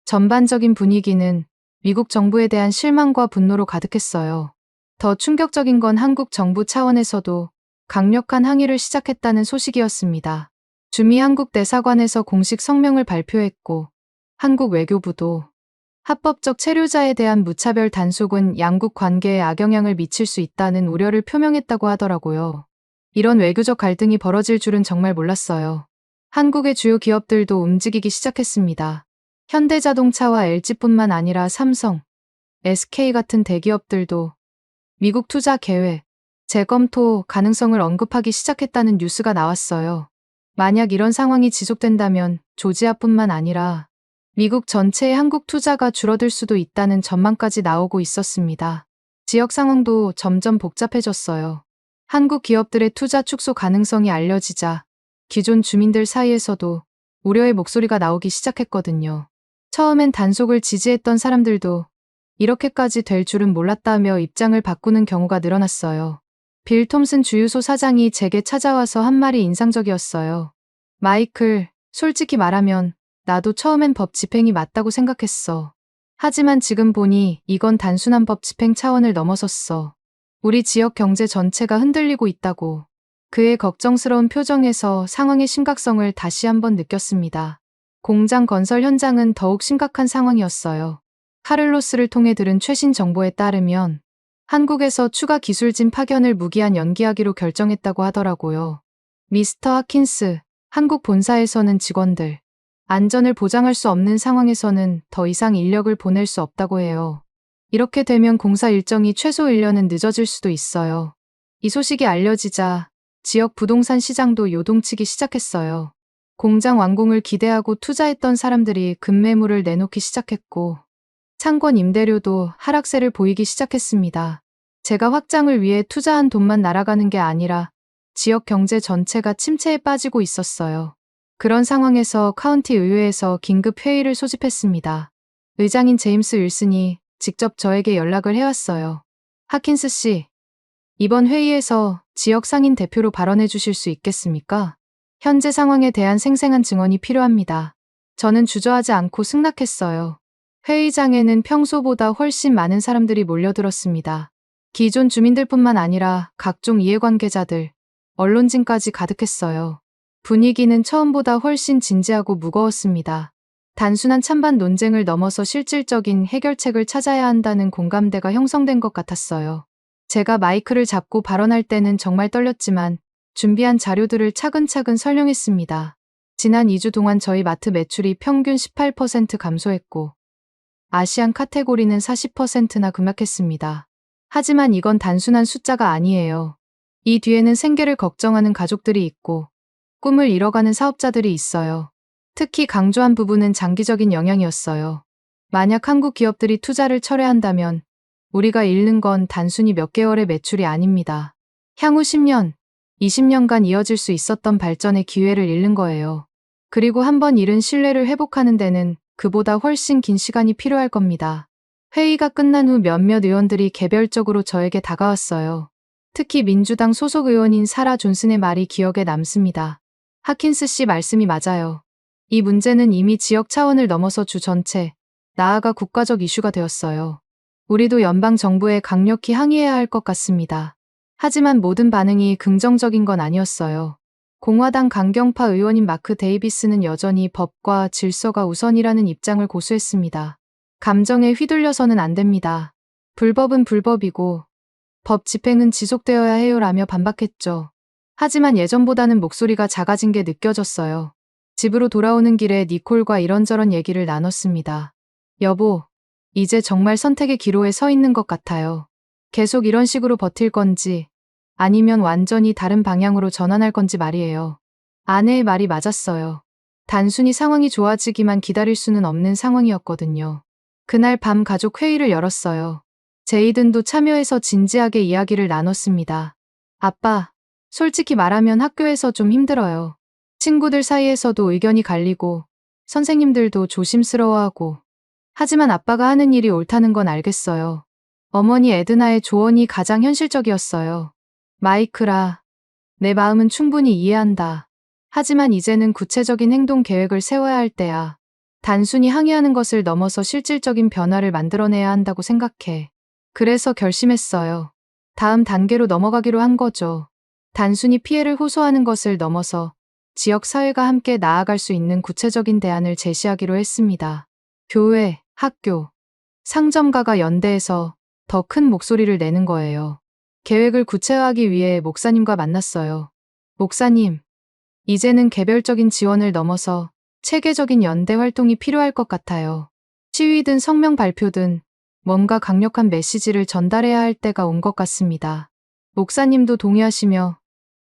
전반적인 분위기는 미국 정부에 대한 실망과 분노로 가득했어요. 더 충격적인 건 한국 정부 차원에서도 강력한 항의를 시작했다는 소식이었습니다. 주미 한국 대사관에서 공식 성명을 발표했고 한국 외교부도 합법적 체류자에 대한 무차별 단속은 양국 관계에 악영향을 미칠 수 있다는 우려를 표명했다고 하더라고요. 이런 외교적 갈등이 벌어질 줄은 정말 몰랐어요. 한국의 주요 기업들도 움직이기 시작했습니다. 현대자동차와 LG뿐만 아니라 삼성, SK 같은 대기업들도 미국 투자 계획, 재검토 가능성을 언급하기 시작했다는 뉴스가 나왔어요. 만약 이런 상황이 지속된다면 조지아뿐만 아니라 미국 전체의 한국 투자가 줄어들 수도 있다는 전망까지 나오고 있었습니다. 지역 상황도 점점 복잡해졌어요. 한국 기업들의 투자 축소 가능성이 알려지자 기존 주민들 사이에서도 우려의 목소리가 나오기 시작했거든요. 처음엔 단속을 지지했던 사람들도 이렇게까지 될 줄은 몰랐다며 입장을 바꾸는 경우가 늘어났어요. 빌 톰슨 주유소 사장이 제게 찾아와서 한 말이 인상적이었어요. 마이클, 솔직히 말하면 나도 처음엔 법 집행이 맞다고 생각했어. 하지만 지금 보니 이건 단순한 법 집행 차원을 넘어섰어. 우리 지역 경제 전체가 흔들리고 있다고. 그의 걱정스러운 표정에서 상황의 심각성을 다시 한번 느꼈습니다. 공장 건설 현장은 더욱 심각한 상황이었어요. 카를로스를 통해 들은 최신 정보에 따르면 한국에서 추가 기술진 파견을 무기한 연기하기로 결정했다고 하더라고요. 미스터 하킨스, 한국 본사에서는 직원들 안전을 보장할 수 없는 상황에서는 더 이상 인력을 보낼 수 없다고 해요. 이렇게 되면 공사 일정이 최소 1년은 늦어질 수도 있어요. 이 소식이 알려지자 지역 부동산 시장도 요동치기 시작했어요. 공장 완공을 기대하고 투자했던 사람들이 급매물을 내놓기 시작했고 창권 임대료도 하락세를 보이기 시작했습니다. 제가 확장을 위해 투자한 돈만 날아가는 게 아니라 지역 경제 전체가 침체에 빠지고 있었어요. 그런 상황에서 카운티 의회에서 긴급 회의를 소집했습니다. 의장인 제임스 윌슨이 직접 저에게 연락을 해왔어요. 하킨스 씨, 이번 회의에서 지역 상인 대표로 발언해 주실 수 있겠습니까? 현재 상황에 대한 생생한 증언이 필요합니다. 저는 주저하지 않고 승낙했어요. 회의장에는 평소보다 훨씬 많은 사람들이 몰려들었습니다. 기존 주민들뿐만 아니라 각종 이해관계자들, 언론진까지 가득했어요. 분위기는 처음보다 훨씬 진지하고 무거웠습니다. 단순한 찬반 논쟁을 넘어서 실질적인 해결책을 찾아야 한다는 공감대가 형성된 것 같았어요. 제가 마이크를 잡고 발언할 때는 정말 떨렸지만 준비한 자료들을 차근차근 설명했습니다. 지난 2주 동안 저희 마트 매출이 평균 18% 감소했고 아시안 카테고리는 40%나 급락했습니다. 하지만 이건 단순한 숫자가 아니에요. 이 뒤에는 생계를 걱정하는 가족들이 있고 꿈을 잃어가는 사업자들이 있어요. 특히 강조한 부분은 장기적인 영향이었어요. 만약 한국 기업들이 투자를 철회한다면 우리가 잃는 건 단순히 몇 개월의 매출이 아닙니다. 향후 10년, 20년간 이어질 수 있었던 발전의 기회를 잃는 거예요. 그리고 한번 잃은 신뢰를 회복하는 데는 그보다 훨씬 긴 시간이 필요할 겁니다. 회의가 끝난 후 몇몇 의원들이 개별적으로 저에게 다가왔어요. 특히 민주당 소속 의원인 사라 존슨의 말이 기억에 남습니다. 하킨스 씨 말씀이 맞아요. 이 문제는 이미 지역 차원을 넘어서 주 전체, 나아가 국가적 이슈가 되었어요. 우리도 연방 정부에 강력히 항의해야 할 것 같습니다. 하지만 모든 반응이 긍정적인 건 아니었어요. 공화당 강경파 의원인 마크 데이비스는 여전히 법과 질서가 우선이라는 입장을 고수했습니다. 감정에 휘둘려서는 안 됩니다. 불법은 불법이고 법 집행은 지속되어야 해요라며 반박했죠. 하지만 예전보다는 목소리가 작아진 게 느껴졌어요. 집으로 돌아오는 길에 니콜과 이런저런 얘기를 나눴습니다. 여보, 이제 정말 선택의 기로에 서 있는 것 같아요. 계속 이런 식으로 버틸 건지 아니면 완전히 다른 방향으로 전환할 건지 말이에요. 아내의 말이 맞았어요. 단순히 상황이 좋아지기만 기다릴 수는 없는 상황이었거든요. 그날 밤 가족 회의를 열었어요. 제이든도 참여해서 진지하게 이야기를 나눴습니다. 아빠, 솔직히 말하면 학교에서 좀 힘들어요. 친구들 사이에서도 의견이 갈리고 선생님들도 조심스러워하고 하지만 아빠가 하는 일이 옳다는 건 알겠어요. 어머니 에드나의 조언이 가장 현실적이었어요. 마이클아, 내 마음은 충분히 이해한다. 하지만 이제는 구체적인 행동 계획을 세워야 할 때야. 단순히 항의하는 것을 넘어서 실질적인 변화를 만들어내야 한다고 생각해. 그래서 결심했어요. 다음 단계로 넘어가기로 한 거죠. 단순히 피해를 호소하는 것을 넘어서 지역 사회가 함께 나아갈 수 있는 구체적인 대안을 제시하기로 했습니다. 교회, 학교, 상점가가 연대해서 더 큰 목소리를 내는 거예요. 계획을 구체화하기 위해 목사님과 만났어요. 목사님, 이제는 개별적인 지원을 넘어서 체계적인 연대 활동이 필요할 것 같아요. 시위든 성명 발표든 뭔가 강력한 메시지를 전달해야 할 때가 온 것 같습니다. 목사님도 동의하시며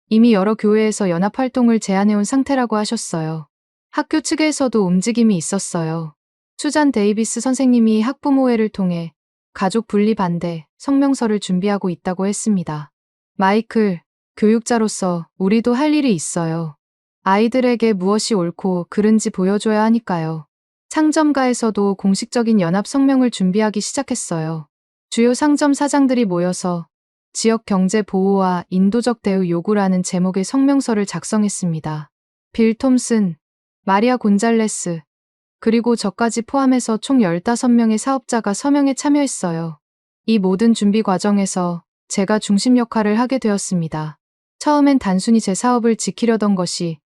이미 여러 교회에서 연합활동을 제안해온 상태라고 하셨어요. 학교 측에서도 움직임이 있었어요. 수잔 데이비스 선생님이 학부모회를 통해 가족 분리 반대 성명서를 준비하고 있다고 했습니다. 마이클, 교육자로서 우리도 할 일이 있어요. 아이들에게 무엇이 옳고 그른지 보여줘야 하니까요. 상점가에서도 공식적인 연합 성명을 준비하기 시작했어요. 주요 상점 사장들이 모여서 지역 경제 보호와 인도적 대우 요구라는 제목의 성명서를 작성했습니다. 빌 톰슨, 마리아 곤잘레스, 그리고 저까지 포함해서 총 15명의 사업자가 서명에 참여했어요. 이 모든 준비 과정에서 제가 중심 역할을 하게 되었습니다. 처음엔 단순히 제 사업을 지키려던 것이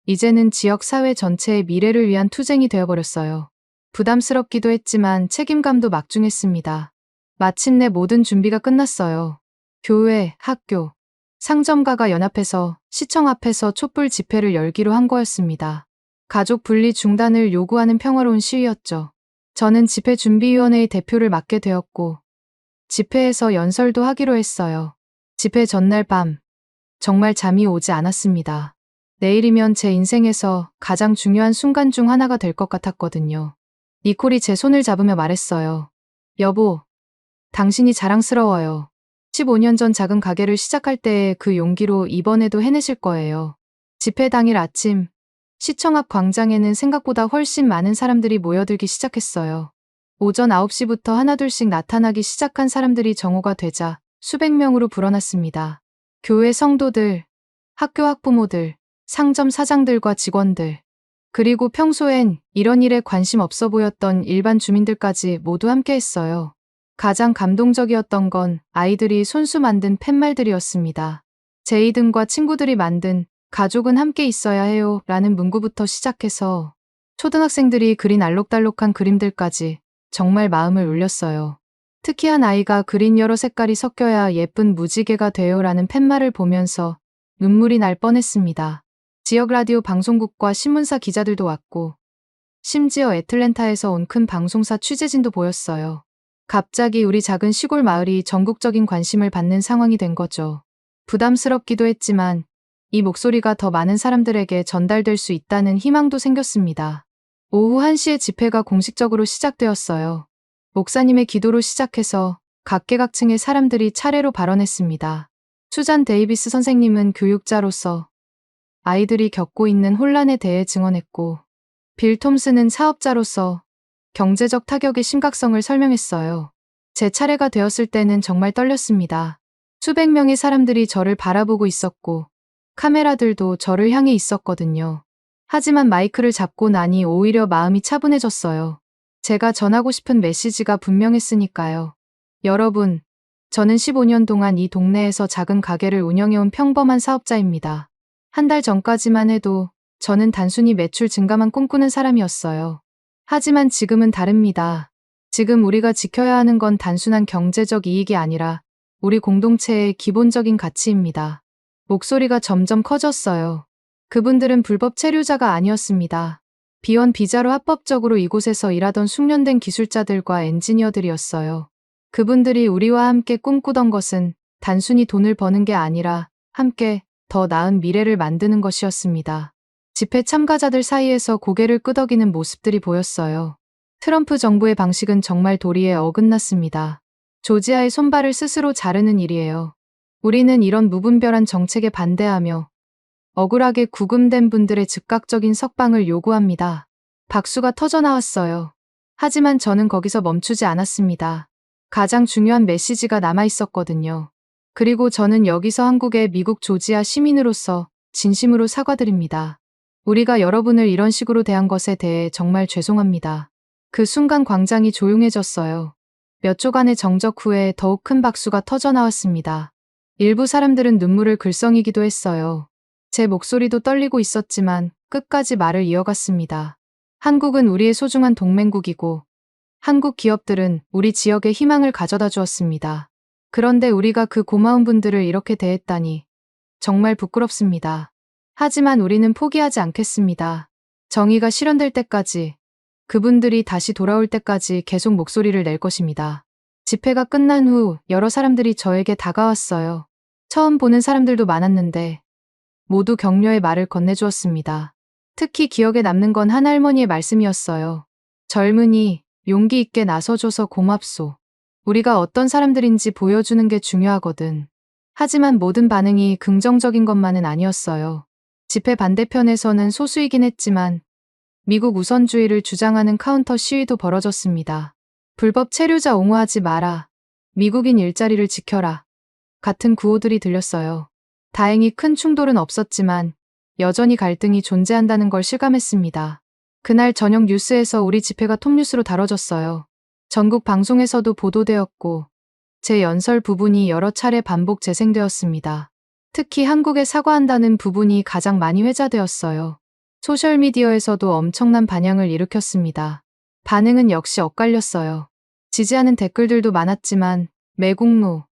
이제는 지역 사회 전체의 미래를 위한 투쟁이 되어버렸어요. 부담스럽기도 했지만 책임감도 막중했습니다. 마침내 모든 준비가 끝났어요. 교회, 학교, 상점가가 연합해서 시청 앞에서 촛불 집회를 열기로 한 거였습니다. 가족 분리 중단을 요구하는 평화로운 시위였죠. 저는 집회준비위원회의 대표를 맡게 되었고 집회에서 연설도 하기로 했어요. 집회 전날 밤 정말 잠이 오지 않았습니다. 내일이면 제 인생에서 가장 중요한 순간 중 하나가 될 것 같았거든요. 니콜이 제 손을 잡으며 말했어요. 여보, 당신이 자랑스러워요. 15년 전 작은 가게를 시작할 때의 그 용기로 이번에도 해내실 거예요. 집회 당일 아침, 시청 앞 광장에는 생각보다 훨씬 많은 사람들이 모여들기 시작했어요. 오전 9시부터 하나둘씩 나타나기 시작한 사람들이 정오가 되자 수백 명으로 불어났습니다. 교회 성도들, 학교 학부모들, 상점 사장들과 직원들, 그리고 평소엔 이런 일에 관심 없어 보였던 일반 주민들까지 모두 함께 했어요. 가장 감동적이었던 건 아이들이 손수 만든 팻말들이었습니다. 제이든과 친구들이 만든 가족은 함께 있어야 해요 라는 문구부터 시작해서 초등학생들이 그린 알록달록한 그림들까지 정말 마음을 울렸어요. 특히 한 아이가 그린 여러 색깔이 섞여야 예쁜 무지개가 돼요 라는 팻말을 보면서 눈물이 날 뻔했습니다. 지역 라디오 방송국과 신문사 기자들도 왔고 심지어 애틀랜타에서 온 큰 방송사 취재진도 보였어요. 갑자기 우리 작은 시골 마을이 전국적인 관심을 받는 상황이 된 거죠. 부담스럽기도 했지만 이 목소리가 더 많은 사람들에게 전달될 수 있다는 희망도 생겼습니다. 오후 1시에 집회가 공식적으로 시작되었어요. 목사님의 기도로 시작해서 각계각층의 사람들이 차례로 발언했습니다. 수잔 데이비스 선생님은 교육자로서 아이들이 겪고 있는 혼란에 대해 증언했고, 빌 톰슨은 사업자로서 경제적 타격의 심각성을 설명했어요. 제 차례가 되었을 때는 정말 떨렸습니다. 수백 명의 사람들이 저를 바라보고 있었고 카메라들도 저를 향해 있었거든요. 하지만 마이크를 잡고 나니 오히려 마음이 차분해졌어요. 제가 전하고 싶은 메시지가 분명했으니까요. 여러분, 저는 15년 동안 이 동네에서 작은 가게를 운영해온 평범한 사업자입니다. 한 달 전까지만 해도 저는 단순히 매출 증가만 꿈꾸는 사람이었어요. 하지만 지금은 다릅니다. 지금 우리가 지켜야 하는 건 단순한 경제적 이익이 아니라 우리 공동체의 기본적인 가치입니다. 목소리가 점점 커졌어요. 그분들은 불법 체류자가 아니었습니다. 비원 비자로 합법적으로 이곳에서 일하던 숙련된 기술자들과 엔지니어들이었어요. 그분들이 우리와 함께 꿈꾸던 것은 단순히 돈을 버는 게 아니라 함께 더 나은 미래를 만드는 것이었습니다. 집회 참가자들 사이에서 고개를 끄덕이는 모습들이 보였어요. 트럼프 정부의 방식은 정말 도리에 어긋났습니다. 조지아의 손발을 스스로 자르는 일이에요. 우리는 이런 무분별한 정책에 반대하며 억울하게 구금된 분들의 즉각적인 석방을 요구합니다. 박수가 터져나왔어요. 하지만 저는 거기서 멈추지 않았습니다. 가장 중요한 메시지가 남아 있었거든요. 그리고 저는 여기서 한국의 미국 조지아 시민으로서 진심으로 사과드립니다. 우리가 여러분을 이런 식으로 대한 것에 대해 정말 죄송합니다. 그 순간 광장이 조용해졌어요. 몇 초간의 정적 후에 더욱 큰 박수가 터져나왔습니다. 일부 사람들은 눈물을 글썽이기도 했어요. 제 목소리도 떨리고 있었지만 끝까지 말을 이어갔습니다. 한국은 우리의 소중한 동맹국이고 한국 기업들은 우리 지역에 희망을 가져다 주었습니다. 그런데 우리가 그 고마운 분들을 이렇게 대했다니 정말 부끄럽습니다. 하지만 우리는 포기하지 않겠습니다. 정의가 실현될 때까지, 그분들이 다시 돌아올 때까지 계속 목소리를 낼 것입니다. 집회가 끝난 후 여러 사람들이 저에게 다가왔어요. 처음 보는 사람들도 많았는데 모두 격려의 말을 건네주었습니다. 특히 기억에 남는 건 한 할머니의 말씀이었어요. 젊은이, 용기 있게 나서줘서 고맙소. 우리가 어떤 사람들인지 보여주는 게 중요하거든. 하지만 모든 반응이 긍정적인 것만은 아니었어요. 집회 반대편에서는 소수이긴 했지만 미국 우선주의를 주장하는 카운터 시위도 벌어졌습니다. 불법 체류자 옹호하지 마라. 미국인 일자리를 지켜라. 같은 구호들이 들렸어요. 다행히 큰 충돌은 없었지만 여전히 갈등이 존재한다는 걸 실감했습니다. 그날 저녁 뉴스에서 우리 집회가 톱뉴스로 다뤄졌어요. 전국 방송에서도 보도되었고 제 연설 부분이 여러 차례 반복 재생되었습니다. 특히 한국에 사과한다는 부분이 가장 많이 회자되었어요. 소셜미디어에서도 엄청난 반향을 일으켰습니다. 반응은 역시 엇갈렸어요. 지지하는 댓글들도 많았지만 매국노,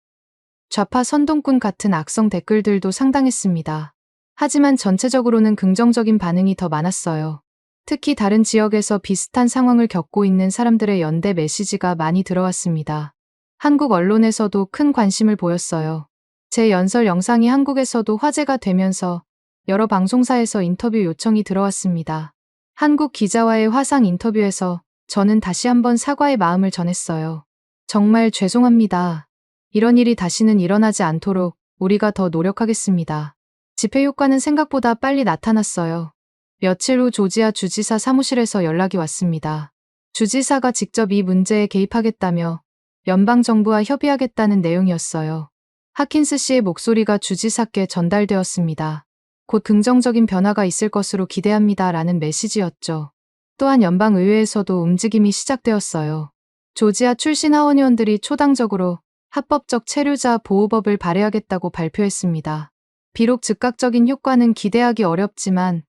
좌파 선동꾼 같은 악성 댓글들도 상당했습니다. 하지만 전체적으로는 긍정적인 반응이 더 많았어요. 특히 다른 지역에서 비슷한 상황을 겪고 있는 사람들의 연대 메시지가 많이 들어왔습니다. 한국 언론에서도 큰 관심을 보였어요. 제 연설 영상이 한국에서도 화제가 되면서 여러 방송사에서 인터뷰 요청이 들어왔습니다. 한국 기자와의 화상 인터뷰에서 저는 다시 한번 사과의 마음을 전했어요. 정말 죄송합니다. 이런 일이 다시는 일어나지 않도록 우리가 더 노력하겠습니다. 집회 효과는 생각보다 빨리 나타났어요. 며칠 후 조지아 주지사 사무실에서 연락이 왔습니다. 주지사가 직접 이 문제에 개입하겠다며 연방정부와 협의하겠다는 내용이었어요. 하킨스 씨의 목소리가 주지사께 전달되었습니다. 곧 긍정적인 변화가 있을 것으로 기대합니다. 라는 메시지였죠. 또한 연방의회에서도 움직임이 시작되었어요. 조지아 출신 하원의원들이 초당적으로 합법적 체류자 보호법을 발의하겠다고 발표했습니다. 비록 즉각적인 효과는 기대하기 어렵지만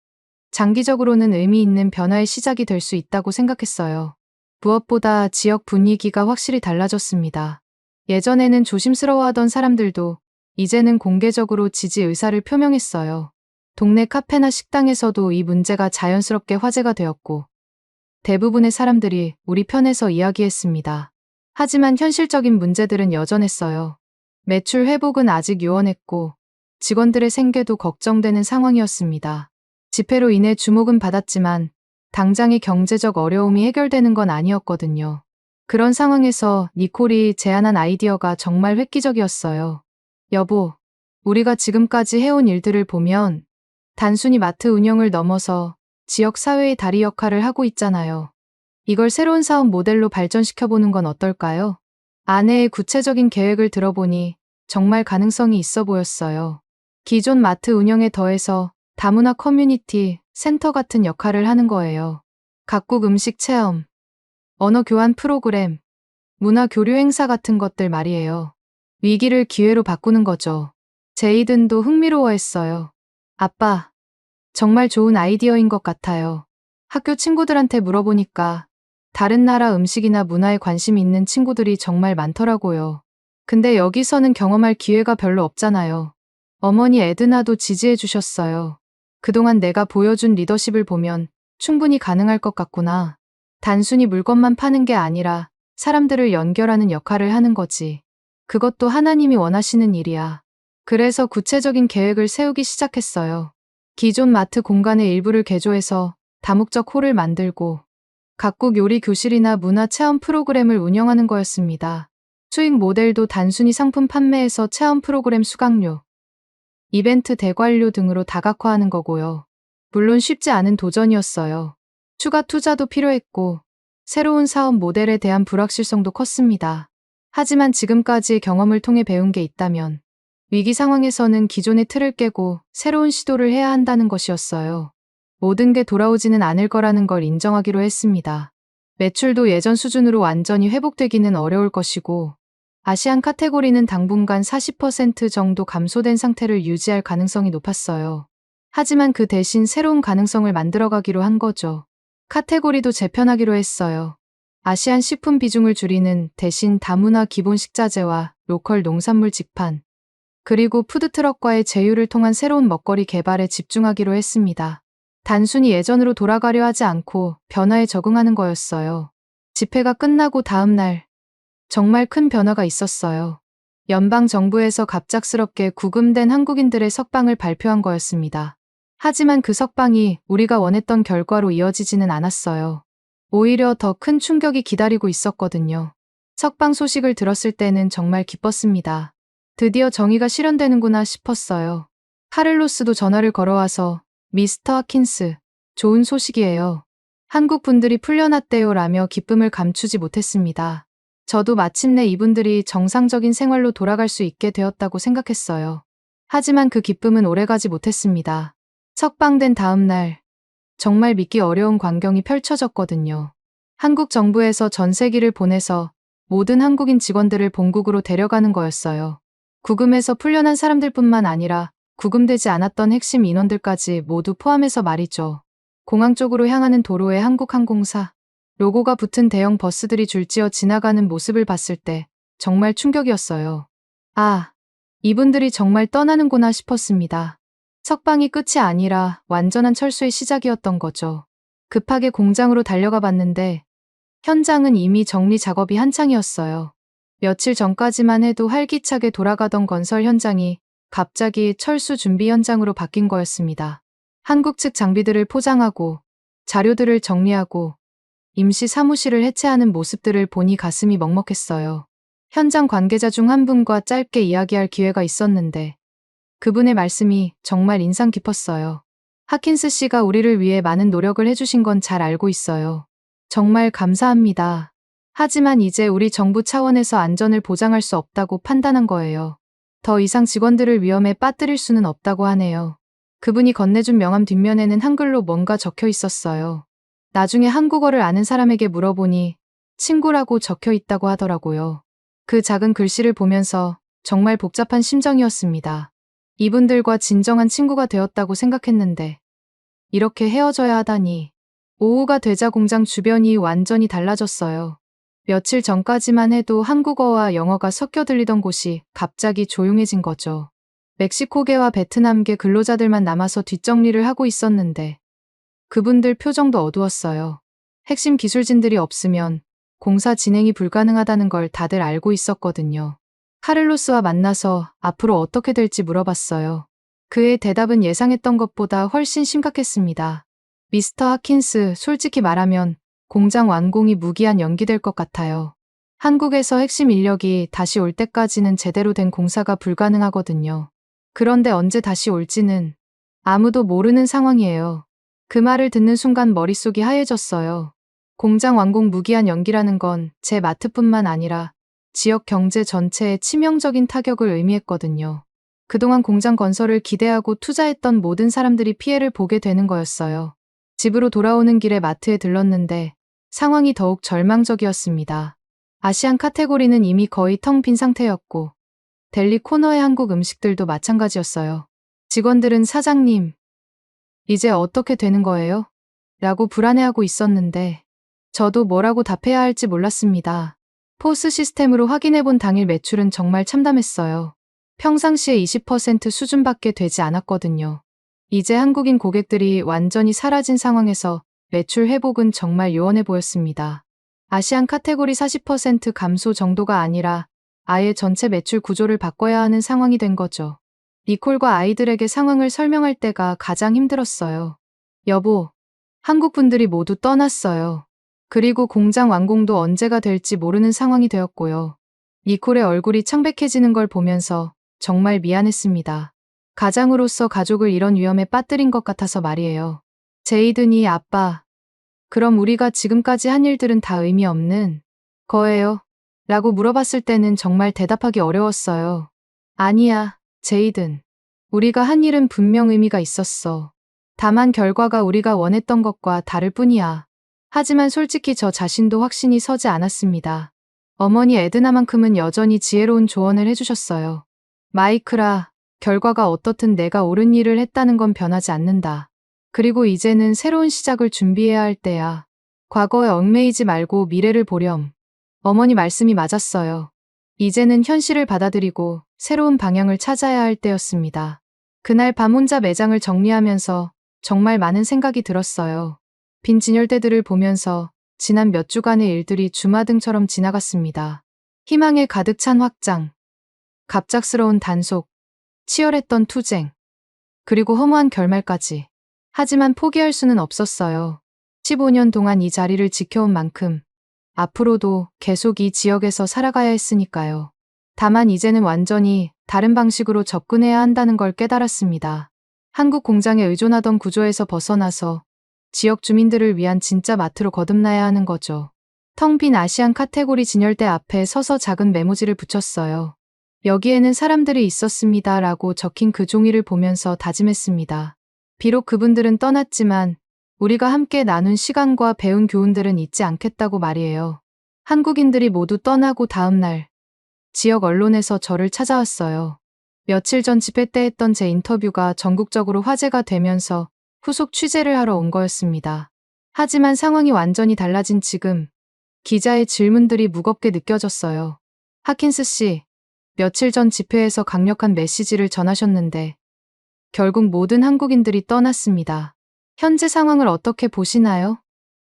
장기적으로는 의미 있는 변화의 시작이 될 수 있다고 생각했어요. 무엇보다 지역 분위기가 확실히 달라졌습니다. 예전에는 조심스러워하던 사람들도 이제는 공개적으로 지지 의사를 표명했어요. 동네 카페나 식당에서도 이 문제가 자연스럽게 화제가 되었고 대부분의 사람들이 우리 편에서 이야기했습니다. 하지만 현실적인 문제들은 여전했어요. 매출 회복은 아직 요원했고 직원들의 생계도 걱정되는 상황이었습니다. 집회로 인해 주목은 받았지만 당장의 경제적 어려움이 해결되는 건 아니었거든요. 그런 상황에서 니콜이 제안한 아이디어가 정말 획기적이었어요. 여보, 우리가 지금까지 해온 일들을 보면 단순히 마트 운영을 넘어서 지역 사회의 다리 역할을 하고 있잖아요. 이걸 새로운 사업 모델로 발전시켜보는 건 어떨까요? 아내의 구체적인 계획을 들어보니 정말 가능성이 있어 보였어요. 기존 마트 운영에 더해서 다문화 커뮤니티 센터 같은 역할을 하는 거예요. 각국 음식 체험, 언어 교환 프로그램, 문화 교류 행사 같은 것들 말이에요. 위기를 기회로 바꾸는 거죠. 제이든도 흥미로워했어요. 아빠, 정말 좋은 아이디어인 것 같아요. 학교 친구들한테 물어보니까 다른 나라 음식이나 문화에 관심 있는 친구들이 정말 많더라고요. 근데 여기서는 경험할 기회가 별로 없잖아요. 어머니 에드나도 지지해 주셨어요. 그동안 내가 보여준 리더십을 보면 충분히 가능할 것 같구나. 단순히 물건만 파는 게 아니라 사람들을 연결하는 역할을 하는 거지. 그것도 하나님이 원하시는 일이야. 그래서 구체적인 계획을 세우기 시작했어요. 기존 마트 공간의 일부를 개조해서 다목적 홀을 만들고 각국 요리 교실이나 문화 체험 프로그램을 운영하는 거였습니다. 수익 모델도 단순히 상품 판매에서 체험 프로그램 수강료, 이벤트 대관료 등으로 다각화하는 거고요. 물론 쉽지 않은 도전이었어요. 추가 투자도 필요했고 새로운 사업 모델에 대한 불확실성도 컸습니다. 하지만 지금까지의 경험을 통해 배운 게 있다면 위기 상황에서는 기존의 틀을 깨고 새로운 시도를 해야 한다는 것이었어요. 모든 게 돌아오지는 않을 거라는 걸 인정하기로 했습니다. 매출도 예전 수준으로 완전히 회복되기는 어려울 것이고 아시안 카테고리는 당분간 40% 정도 감소된 상태를 유지할 가능성이 높았어요. 하지만 그 대신 새로운 가능성을 만들어가기로 한 거죠. 카테고리도 재편하기로 했어요. 아시안 식품 비중을 줄이는 대신 다문화 기본 식자재와 로컬 농산물 직판, 그리고 푸드트럭과의 제휴를 통한 새로운 먹거리 개발에 집중하기로 했습니다. 단순히 예전으로 돌아가려 하지 않고 변화에 적응하는 거였어요. 집회가 끝나고 다음 날 정말 큰 변화가 있었어요. 연방정부에서 갑작스럽게 구금된 한국인들의 석방을 발표한 거였습니다. 하지만 그 석방이 우리가 원했던 결과로 이어지지는 않았어요. 오히려 더 큰 충격이 기다리고 있었거든요. 석방 소식을 들었을 때는 정말 기뻤습니다. 드디어 정의가 실현되는구나 싶었어요. 카를로스도 전화를 걸어와서 미스터 하킨스, 좋은 소식이에요. 한국 분들이 풀려났대요 라며 기쁨을 감추지 못했습니다. 저도 마침내 이분들이 정상적인 생활로 돌아갈 수 있게 되었다고 생각했어요. 하지만 그 기쁨은 오래가지 못했습니다. 석방된 다음 날, 정말 믿기 어려운 광경이 펼쳐졌거든요. 한국 정부에서 전세기를 보내서 모든 한국인 직원들을 본국으로 데려가는 거였어요. 구금에서 풀려난 사람들뿐만 아니라 구금되지 않았던 핵심 인원들까지 모두 포함해서 말이죠. 공항 쪽으로 향하는 도로에 한국항공사 로고가 붙은 대형 버스들이 줄지어 지나가는 모습을 봤을 때 정말 충격이었어요. 아, 이분들이 정말 떠나는구나 싶었습니다. 석방이 끝이 아니라 완전한 철수의 시작이었던 거죠. 급하게 공장으로 달려가 봤는데 현장은 이미 정리 작업이 한창이었어요. 며칠 전까지만 해도 활기차게 돌아가던 건설 현장이 갑자기 철수 준비 현장으로 바뀐 거였습니다. 한국 측 장비들을 포장하고 자료들을 정리하고 임시 사무실을 해체하는 모습들을 보니 가슴이 먹먹했어요. 현장 관계자 중 한 분과 짧게 이야기할 기회가 있었는데 그분의 말씀이 정말 인상 깊었어요. 하킨스 씨가 우리를 위해 많은 노력을 해주신 건 잘 알고 있어요. 정말 감사합니다. 하지만 이제 우리 정부 차원에서 안전을 보장할 수 없다고 판단한 거예요. 더 이상 직원들을 위험에 빠뜨릴 수는 없다고 하네요. 그분이 건네준 명함 뒷면에는 한글로 뭔가 적혀 있었어요. 나중에 한국어를 아는 사람에게 물어보니 친구라고 적혀 있다고 하더라고요. 그 작은 글씨를 보면서 정말 복잡한 심정이었습니다. 이분들과 진정한 친구가 되었다고 생각했는데 이렇게 헤어져야 하다니. 오후가 되자 공장 주변이 완전히 달라졌어요. 며칠 전까지만 해도 한국어와 영어가 섞여 들리던 곳이 갑자기 조용해진 거죠. 멕시코계와 베트남계 근로자들만 남아서 뒷정리를 하고 있었는데 그분들 표정도 어두웠어요. 핵심 기술진들이 없으면 공사 진행이 불가능하다는 걸 다들 알고 있었거든요. 카를로스와 만나서 앞으로 어떻게 될지 물어봤어요. 그의 대답은 예상했던 것보다 훨씬 심각했습니다. 미스터 하킨스, 솔직히 말하면 공장 완공이 무기한 연기될 것 같아요. 한국에서 핵심 인력이 다시 올 때까지는 제대로 된 공사가 불가능하거든요. 그런데 언제 다시 올지는 아무도 모르는 상황이에요. 그 말을 듣는 순간 머릿속이 하얘졌어요. 공장 완공 무기한 연기라는 건 제 마트뿐만 아니라 지역 경제 전체에 치명적인 타격을 의미했거든요. 그동안 공장 건설을 기대하고 투자했던 모든 사람들이 피해를 보게 되는 거였어요. 집으로 돌아오는 길에 마트에 들렀는데 상황이 더욱 절망적이었습니다. 아시안 카테고리는 이미 거의 텅 빈 상태였고 델리 코너의 한국 음식들도 마찬가지였어요. 직원들은 사장님, 이제 어떻게 되는 거예요? 라고 불안해하고 있었는데 저도 뭐라고 답해야 할지 몰랐습니다. 포스 시스템으로 확인해본 당일 매출은 정말 참담했어요. 평상시에 20% 수준밖에 되지 않았거든요. 이제 한국인 고객들이 완전히 사라진 상황에서 매출 회복은 정말 요원해 보였습니다. 아시안 카테고리 40% 감소 정도가 아니라 아예 전체 매출 구조를 바꿔야 하는 상황이 된 거죠. 니콜과 아이들에게 상황을 설명할 때가 가장 힘들었어요. 여보, 한국 분들이 모두 떠났어요. 그리고 공장 완공도 언제가 될지 모르는 상황이 되었고요. 니콜의 얼굴이 창백해지는 걸 보면서 정말 미안했습니다. 가장으로서 가족을 이런 위험에 빠뜨린 것 같아서 말이에요. 제이든이 아빠, 그럼 우리가 지금까지 한 일들은 다 의미 없는 거예요? 라고 물어봤을 때는 정말 대답하기 어려웠어요. 아니야, 제이든. 우리가 한 일은 분명 의미가 있었어. 다만 결과가 우리가 원했던 것과 다를 뿐이야. 하지만 솔직히 저 자신도 확신이 서지 않았습니다. 어머니 에드나만큼은 여전히 지혜로운 조언을 해주셨어요. 마이크라, 결과가 어떻든 내가 옳은 일을 했다는 건 변하지 않는다. 그리고 이제는 새로운 시작을 준비해야 할 때야. 과거에 얽매이지 말고 미래를 보렴. 어머니 말씀이 맞았어요. 이제는 현실을 받아들이고 새로운 방향을 찾아야 할 때였습니다. 그날 밤 혼자 매장을 정리하면서 정말 많은 생각이 들었어요. 빈 진열대들을 보면서 지난 몇 주간의 일들이 주마등처럼 지나갔습니다. 희망에 가득 찬 확장, 갑작스러운 단속, 치열했던 투쟁, 그리고 허무한 결말까지. 하지만 포기할 수는 없었어요. 15년 동안 이 자리를 지켜온 만큼 앞으로도 계속 이 지역에서 살아가야 했으니까요. 다만 이제는 완전히 다른 방식으로 접근해야 한다는 걸 깨달았습니다. 한국 공장에 의존하던 구조에서 벗어나서 지역 주민들을 위한 진짜 마트로 거듭나야 하는 거죠. 텅 빈 아시안 카테고리 진열대 앞에 서서 작은 메모지를 붙였어요. 여기에는 사람들이 있었습니다 라고 적힌 그 종이를 보면서 다짐했습니다. 비록 그분들은 떠났지만 우리가 함께 나눈 시간과 배운 교훈들은 잊지 않겠다고 말이에요. 한국인들이 모두 떠나고 다음 날 지역 언론에서 저를 찾아왔어요. 며칠 전 집회 때 했던 제 인터뷰가 전국적으로 화제가 되면서 후속 취재를 하러 온 거였습니다. 하지만 상황이 완전히 달라진 지금 기자의 질문들이 무겁게 느껴졌어요. 하킨스 씨, 며칠 전 집회에서 강력한 메시지를 전하셨는데 결국 모든 한국인들이 떠났습니다. 현재 상황을 어떻게 보시나요?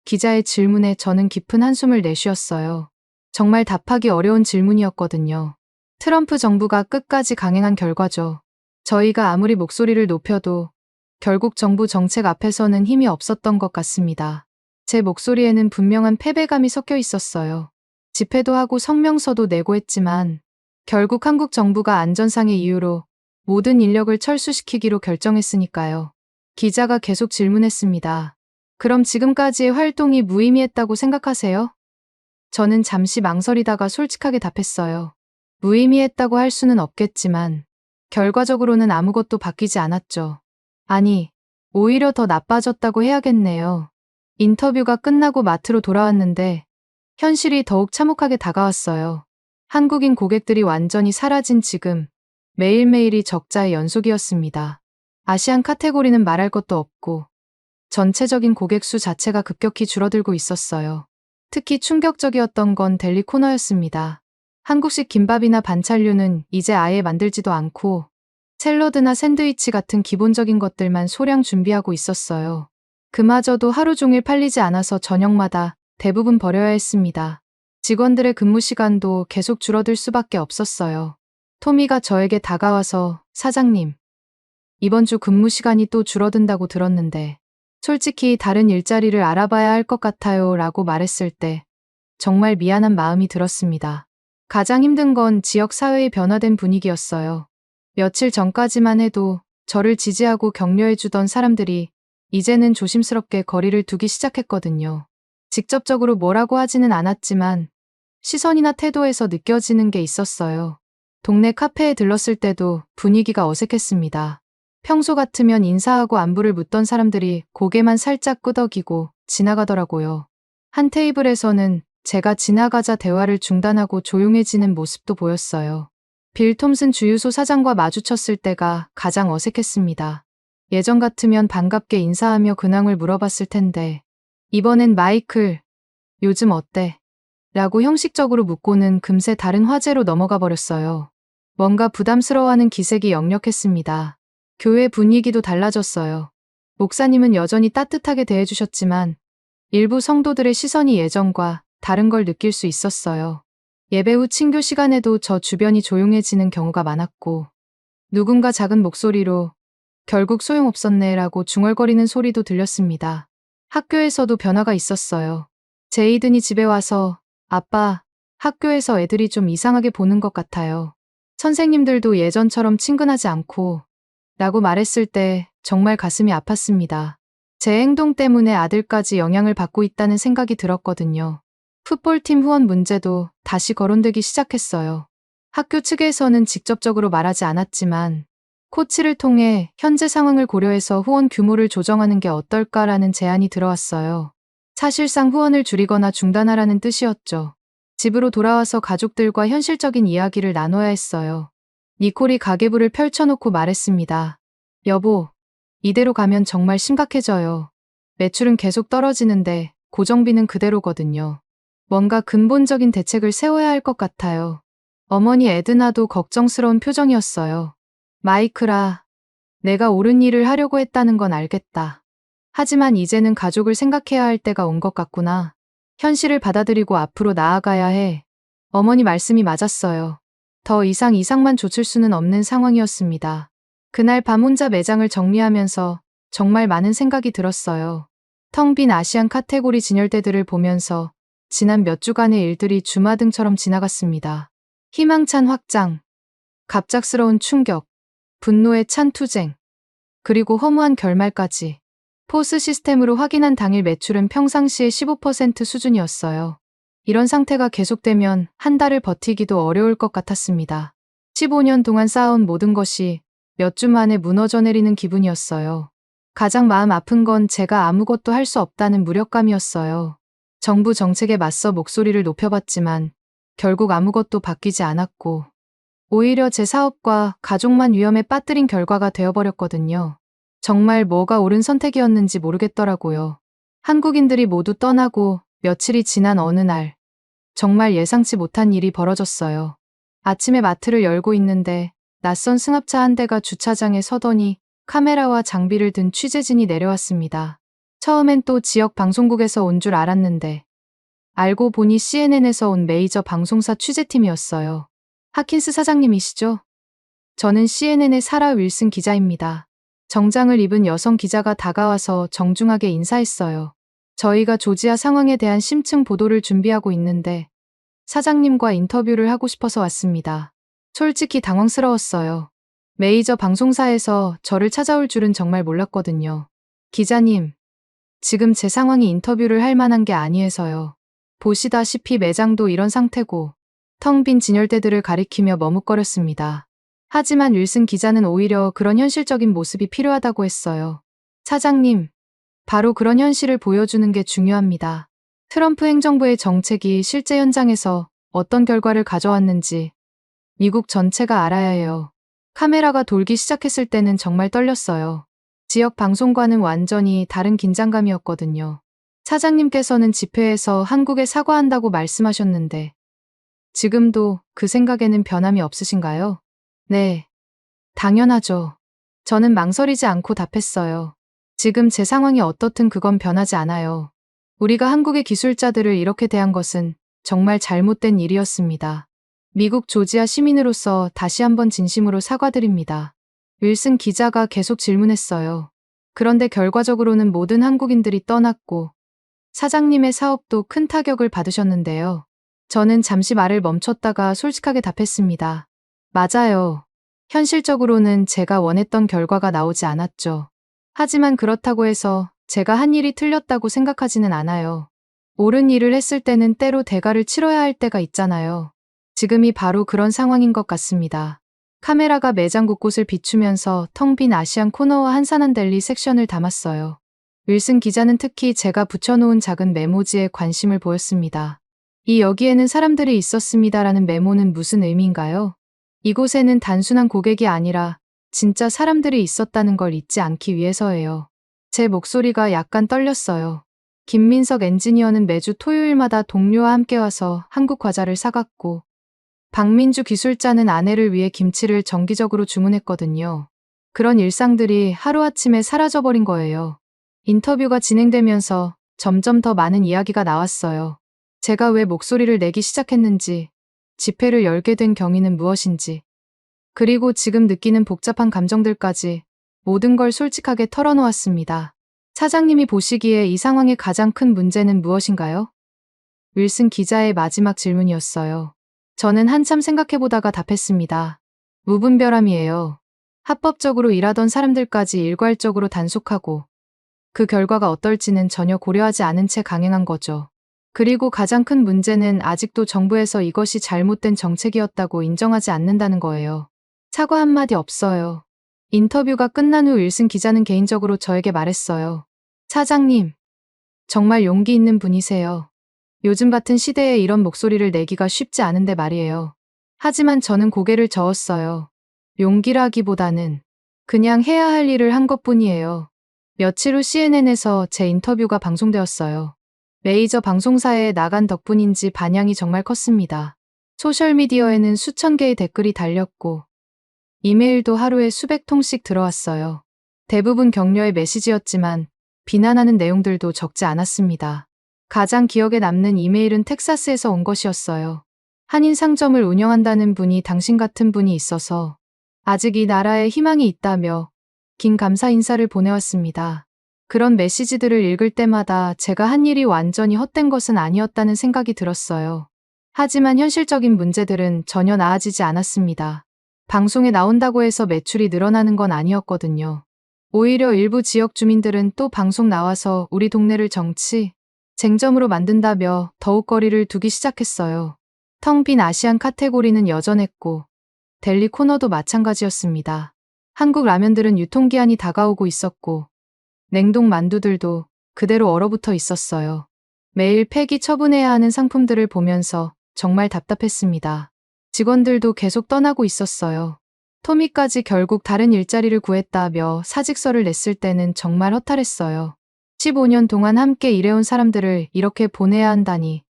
기자의 질문에 저는 깊은 한숨을 내쉬었어요. 정말 답하기 어려운 질문이었거든요. 트럼프 정부가 끝까지 강행한 결과죠. 저희가 아무리 목소리를 높여도 결국 정부 정책 앞에서는 힘이 없었던 것 같습니다. 제 목소리에는 분명한 패배감이 섞여 있었어요. 집회도 하고 성명서도 내고 했지만 결국 한국 정부가 안전상의 이유로 모든 인력을 철수시키기로 결정했으니까요. 기자가 계속 질문했습니다. 그럼 지금까지의 활동이 무의미했다고 생각하세요? 저는 잠시 망설이다가 솔직하게 답했어요. 무의미했다고 할 수는 없겠지만 결과적으로는 아무것도 바뀌지 않았죠. 아니, 오히려 더 나빠졌다고 해야겠네요. 인터뷰가 끝나고 마트로 돌아왔는데 현실이 더욱 참혹하게 다가왔어요. 한국인 고객들이 완전히 사라진 지금 매일매일이 적자의 연속이었습니다. 아시안 카테고리는 말할 것도 없고 전체적인 고객 수 자체가 급격히 줄어들고 있었어요. 특히 충격적이었던 건 델리 코너였습니다. 한국식 김밥이나 반찬류는 이제 아예 만들지도 않고 샐러드나 샌드위치 같은 기본적인 것들만 소량 준비하고 있었어요. 그마저도 하루 종일 팔리지 않아서 저녁마다 대부분 버려야 했습니다. 직원들의 근무 시간도 계속 줄어들 수밖에 없었어요. 토미가 저에게 다가와서 사장님, 이번 주 근무 시간이 또 줄어든다고 들었는데 솔직히 다른 일자리를 알아봐야 할 것 같아요 라고 말했을 때 정말 미안한 마음이 들었습니다. 가장 힘든 건 지역 사회의 변화된 분위기였어요. 며칠 전까지만 해도 저를 지지하고 격려해주던 사람들이 이제는 조심스럽게 거리를 두기 시작했거든요. 직접적으로 뭐라고 하지는 않았지만 시선이나 태도에서 느껴지는 게 있었어요. 동네 카페에 들렀을 때도 분위기가 어색했습니다. 평소 같으면 인사하고 안부를 묻던 사람들이 고개만 살짝 끄덕이고 지나가더라고요. 한 테이블에서는 제가 지나가자 대화를 중단하고 조용해지는 모습도 보였어요. 빌 톰슨 주유소 사장과 마주쳤을 때가 가장 어색했습니다. 예전 같으면 반갑게 인사하며 근황을 물어봤을 텐데 이번엔 마이클, 요즘 어때? 라고 형식적으로 묻고는 금세 다른 화제로 넘어가 버렸어요. 뭔가 부담스러워하는 기색이 역력했습니다. 교회 분위기도 달라졌어요. 목사님은 여전히 따뜻하게 대해주셨지만 일부 성도들의 시선이 예전과 다른 걸 느낄 수 있었어요. 예배 후 친교 시간에도 저 주변이 조용해지는 경우가 많았고 누군가 작은 목소리로 결국 소용없었네라고 중얼거리는 소리도 들렸습니다. 학교에서도 변화가 있었어요. 제이든이 집에 와서 아빠, 학교에서 애들이 좀 이상하게 보는 것 같아요. 선생님들도 예전처럼 친근하지 않고 라고 말했을 때 정말 가슴이 아팠습니다. 제 행동 때문에 아들까지 영향을 받고 있다는 생각이 들었거든요. 풋볼팀 후원 문제도 다시 거론되기 시작했어요. 학교 측에서는 직접적으로 말하지 않았지만 코치를 통해 현재 상황을 고려해서 후원 규모를 조정하는 게 어떨까라는 제안이 들어왔어요. 사실상 후원을 줄이거나 중단하라는 뜻이었죠. 집으로 돌아와서 가족들과 현실적인 이야기를 나눠야 했어요. 니콜이 가계부를 펼쳐놓고 말했습니다. 여보, 이대로 가면 정말 심각해져요. 매출은 계속 떨어지는데 고정비는 그대로거든요. 뭔가 근본적인 대책을 세워야 할 것 같아요. 어머니 에드나도 걱정스러운 표정이었어요. 마이클아, 내가 옳은 일을 하려고 했다는 건 알겠다. 하지만 이제는 가족을 생각해야 할 때가 온 것 같구나. 현실을 받아들이고 앞으로 나아가야 해. 어머니 말씀이 맞았어요. 더 이상 이상만 좇을 수는 없는 상황이었습니다. 그날 밤 혼자 매장을 정리하면서 정말 많은 생각이 들었어요. 텅 빈 아시안 카테고리 진열대들을 보면서 지난 몇 주간의 일들이 주마등처럼 지나갔습니다. 희망찬 확장, 갑작스러운 충격, 분노에 찬 투쟁, 그리고 허무한 결말까지. 포스 시스템으로 확인한 당일 매출은 평상시의 15% 수준이었어요. 이런 상태가 계속되면 한 달을 버티기도 어려울 것 같았습니다. 15년 동안 쌓아온 모든 것이 몇 주 만에 무너져 내리는 기분이었어요. 가장 마음 아픈 건 제가 아무것도 할 수 없다는 무력감이었어요. 정부 정책에 맞서 목소리를 높여봤지만 결국 아무것도 바뀌지 않았고 오히려 제 사업과 가족만 위험에 빠뜨린 결과가 되어버렸거든요. 정말 뭐가 옳은 선택이었는지 모르겠더라고요. 한국인들이 모두 떠나고 며칠이 지난 어느 날 정말 예상치 못한 일이 벌어졌어요. 아침에 마트를 열고 있는데 낯선 승합차 한 대가 주차장에 서더니 카메라와 장비를 든 취재진이 내려왔습니다. 처음엔 또 지역 방송국에서 온 줄 알았는데 알고 보니 CNN에서 온 메이저 방송사 취재팀이었어요. 하킨스 사장님이시죠? 저는 CNN의 사라 윌슨 기자입니다. 정장을 입은 여성 기자가 다가와서 정중하게 인사했어요. 저희가 조지아 상황에 대한 심층 보도를 준비하고 있는데 사장님과 인터뷰를 하고 싶어서 왔습니다. 솔직히 당황스러웠어요. 메이저 방송사에서 저를 찾아올 줄은 정말 몰랐거든요. 기자님, 지금 제 상황이 인터뷰를 할 만한 게 아니해서요. 보시다시피 매장도 이런 상태고 텅 빈 진열대들을 가리키며 머뭇거렸습니다. 하지만 윌슨 기자는 오히려 그런 현실적인 모습이 필요하다고 했어요. 사장님, 바로 그런 현실을 보여주는 게 중요합니다. 트럼프 행정부의 정책이 실제 현장에서 어떤 결과를 가져왔는지 미국 전체가 알아야 해요. 카메라가 돌기 시작했을 때는 정말 떨렸어요. 지역 방송과는 완전히 다른 긴장감이었거든요. 사장님께서는 집회에서 한국에 사과한다고 말씀하셨는데 지금도 그 생각에는 변함이 없으신가요? 네, 당연하죠. 저는 망설이지 않고 답했어요. 지금 제 상황이 어떻든 그건 변하지 않아요. 우리가 한국의 기술자들을 이렇게 대한 것은 정말 잘못된 일이었습니다. 미국 조지아 시민으로서 다시 한번 진심으로 사과드립니다. 윌슨 기자가 계속 질문했어요. 그런데 결과적으로는 모든 한국인들이 떠났고 사장님의 사업도 큰 타격을 받으셨는데요. 저는 잠시 말을 멈췄다가 솔직하게 답했습니다. 맞아요. 현실적으로는 제가 원했던 결과가 나오지 않았죠. 하지만 그렇다고 해서 제가 한 일이 틀렸다고 생각하지는 않아요. 옳은 일을 했을 때는 때로 대가를 치러야 할 때가 있잖아요. 지금이 바로 그런 상황인 것 같습니다. 카메라가 매장 곳곳을 비추면서 텅 빈 아시안 코너와 한산한 델리 섹션을 담았어요. 윌슨 기자는 특히 제가 붙여놓은 작은 메모지에 관심을 보였습니다. 이 여기에는 사람들이 있었습니다라는 메모는 무슨 의미인가요? 이곳에는 단순한 고객이 아니라 진짜 사람들이 있었다는 걸 잊지 않기 위해서예요. 제 목소리가 약간 떨렸어요. 김민석 엔지니어는 매주 토요일마다 동료와 함께 와서 한국 과자를 사갔고, 박민주 기술자는 아내를 위해 김치를 정기적으로 주문했거든요. 그런 일상들이 하루아침에 사라져버린 거예요. 인터뷰가 진행되면서 점점 더 많은 이야기가 나왔어요. 제가 왜 목소리를 내기 시작했는지, 집회를 열게 된 경위는 무엇인지, 그리고 지금 느끼는 복잡한 감정들까지 모든 걸 솔직하게 털어놓았습니다. 사장님이 보시기에 이 상황의 가장 큰 문제는 무엇인가요? 윌슨 기자의 마지막 질문이었어요. 저는 한참 생각해보다가 답했습니다. 무분별함이에요. 합법적으로 일하던 사람들까지 일괄적으로 단속하고 그 결과가 어떨지는 전혀 고려하지 않은 채 강행한 거죠. 그리고 가장 큰 문제는 아직도 정부에서 이것이 잘못된 정책이었다고 인정하지 않는다는 거예요. 사과 한마디 없어요. 인터뷰가 끝난 후 윌슨 기자는 개인적으로 저에게 말했어요. 사장님, 정말 용기 있는 분이세요. 요즘 같은 시대에 이런 목소리를 내기가 쉽지 않은데 말이에요. 하지만 저는 고개를 저었어요. 용기라기보다는 그냥 해야 할 일을 한 것뿐이에요. 며칠 후 CNN에서 제 인터뷰가 방송되었어요. 메이저 방송사에 나간 덕분인지 반향이 정말 컸습니다. 소셜미디어에는 수천 개의 댓글이 달렸고 이메일도 하루에 수백 통씩 들어왔어요. 대부분 격려의 메시지였지만 비난하는 내용들도 적지 않았습니다. 가장 기억에 남는 이메일은 텍사스에서 온 것이었어요. 한인 상점을 운영한다는 분이 당신 같은 분이 있어서 아직 이 나라에 희망이 있다며 긴 감사 인사를 보내왔습니다. 그런 메시지들을 읽을 때마다 제가 한 일이 완전히 헛된 것은 아니었다는 생각이 들었어요. 하지만 현실적인 문제들은 전혀 나아지지 않았습니다. 방송에 나온다고 해서 매출이 늘어나는 건 아니었거든요. 오히려 일부 지역 주민들은 또 방송 나와서 우리 동네를 정치, 쟁점으로 만든다며 더욱 거리를 두기 시작했어요. 텅 빈 아시안 카테고리는 여전했고 델리 코너도 마찬가지였습니다. 한국 라면들은 유통기한이 다가오고 있었고 냉동 만두들도 그대로 얼어붙어 있었어요. 매일 폐기 처분해야 하는 상품들을 보면서 정말 답답했습니다. 직원들도 계속 떠나고 있었어요. 토미까지 결국 다른 일자리를 구했다며 사직서를 냈을 때는 정말 허탈했어요. 15년 동안 함께 일해온 사람들을 이렇게 보내야 한다니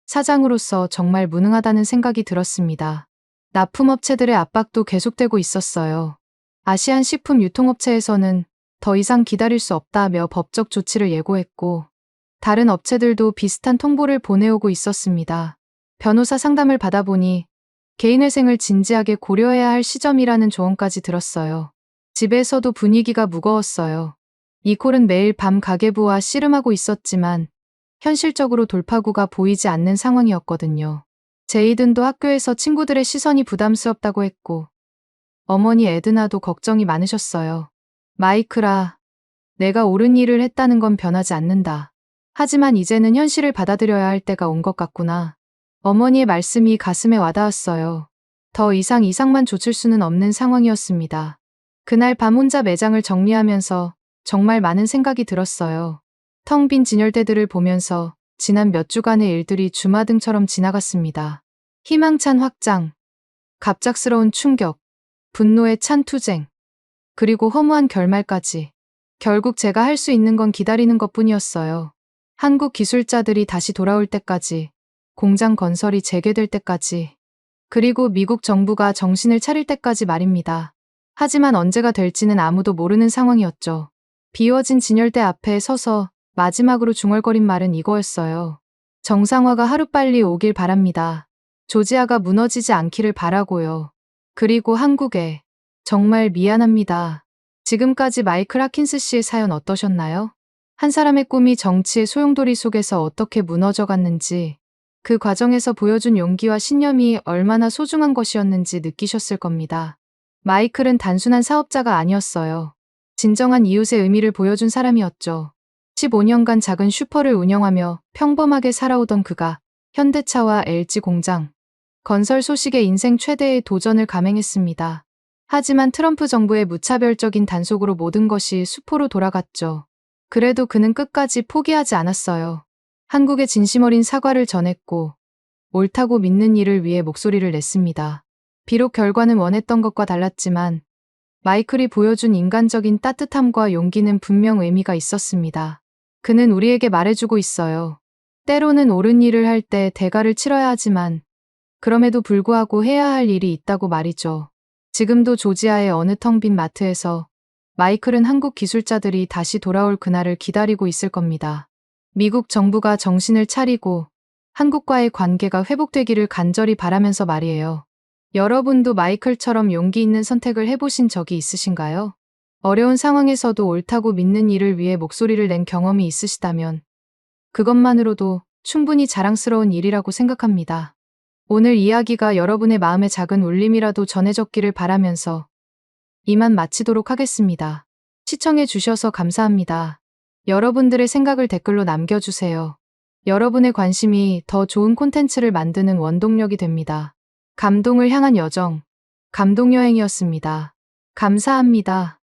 사장으로서 정말 무능하다는 생각이 들었습니다. 납품업체들의 압박도 계속되고 있었어요. 아시안 식품 유통업체에서는 더 이상 기다릴 수 없다며 법적 조치를 예고했고 다른 업체들도 비슷한 통보를 보내오고 있었습니다. 변호사 상담을 받아보니 개인회생을 진지하게 고려해야 할 시점이라는 조언까지 들었어요. 집에서도 분위기가 무거웠어요. 니콜은 매일 밤 가계부와 씨름하고 있었지만 현실적으로 돌파구가 보이지 않는 상황이었거든요. 제이든도 학교에서 친구들의 시선이 부담스럽다고 했고 어머니 에드나도 걱정이 많으셨어요. 마이클아, 내가 옳은 일을 했다는 건 변하지 않는다. 하지만 이제는 현실을 받아들여야 할 때가 온 것 같구나. 어머니의 말씀이 가슴에 와닿았어요. 더 이상 이상만 좇을 수는 없는 상황이었습니다. 그날 밤 혼자 매장을 정리하면서 정말 많은 생각이 들었어요. 텅 빈 진열대들을 보면서 지난 몇 주간의 일들이 주마등처럼 지나갔습니다. 희망찬 확장, 갑작스러운 충격, 분노에 찬 투쟁, 그리고 허무한 결말까지. 결국 제가 할 수 있는 건 기다리는 것뿐이었어요. 한국 기술자들이 다시 돌아올 때까지, 공장 건설이 재개될 때까지, 그리고 미국 정부가 정신을 차릴 때까지 말입니다. 하지만 언제가 될지는 아무도 모르는 상황이었죠. 비워진 진열대 앞에 서서 마지막으로 중얼거린 말은 이거였어요. 정상화가 하루빨리 오길 바랍니다. 조지아가 무너지지 않기를 바라고요. 그리고 한국에 정말 미안합니다. 지금까지 마이클 하킨스 씨의 사연 어떠셨나요? 한 사람의 꿈이 정치의 소용돌이 속에서 어떻게 무너져갔는지, 그 과정에서 보여준 용기와 신념이 얼마나 소중한 것이었는지 느끼셨을 겁니다. 마이클은 단순한 사업자가 아니었어요. 진정한 이웃의 의미를 보여준 사람이었죠. 15년간 작은 슈퍼를 운영하며 평범하게 살아오던 그가 현대차와 LG 공장, 건설 소식에 인생 최대의 도전을 감행했습니다. 하지만 트럼프 정부의 무차별적인 단속으로 모든 것이 수포로 돌아갔죠. 그래도 그는 끝까지 포기하지 않았어요. 한국에 진심 어린 사과를 전했고 옳다고 믿는 일을 위해 목소리를 냈습니다. 비록 결과는 원했던 것과 달랐지만 마이클이 보여준 인간적인 따뜻함과 용기는 분명 의미가 있었습니다. 그는 우리에게 말해주고 있어요. 때로는 옳은 일을 할 때 대가를 치러야 하지만 그럼에도 불구하고 해야 할 일이 있다고 말이죠. 지금도 조지아의 어느 텅 빈 마트에서 마이클은 한국 기술자들이 다시 돌아올 그날을 기다리고 있을 겁니다. 미국 정부가 정신을 차리고 한국과의 관계가 회복되기를 간절히 바라면서 말이에요. 여러분도 마이클처럼 용기 있는 선택을 해보신 적이 있으신가요? 어려운 상황에서도 옳다고 믿는 일을 위해 목소리를 낸 경험이 있으시다면 그것만으로도 충분히 자랑스러운 일이라고 생각합니다. 오늘 이야기가 여러분의 마음에 작은 울림이라도 전해졌기를 바라면서 이만 마치도록 하겠습니다. 시청해 주셔서 감사합니다. 여러분들의 생각을 댓글로 남겨주세요. 여러분의 관심이 더 좋은 콘텐츠를 만드는 원동력이 됩니다. 감동을 향한 여정, 감동여행이었습니다. 감사합니다.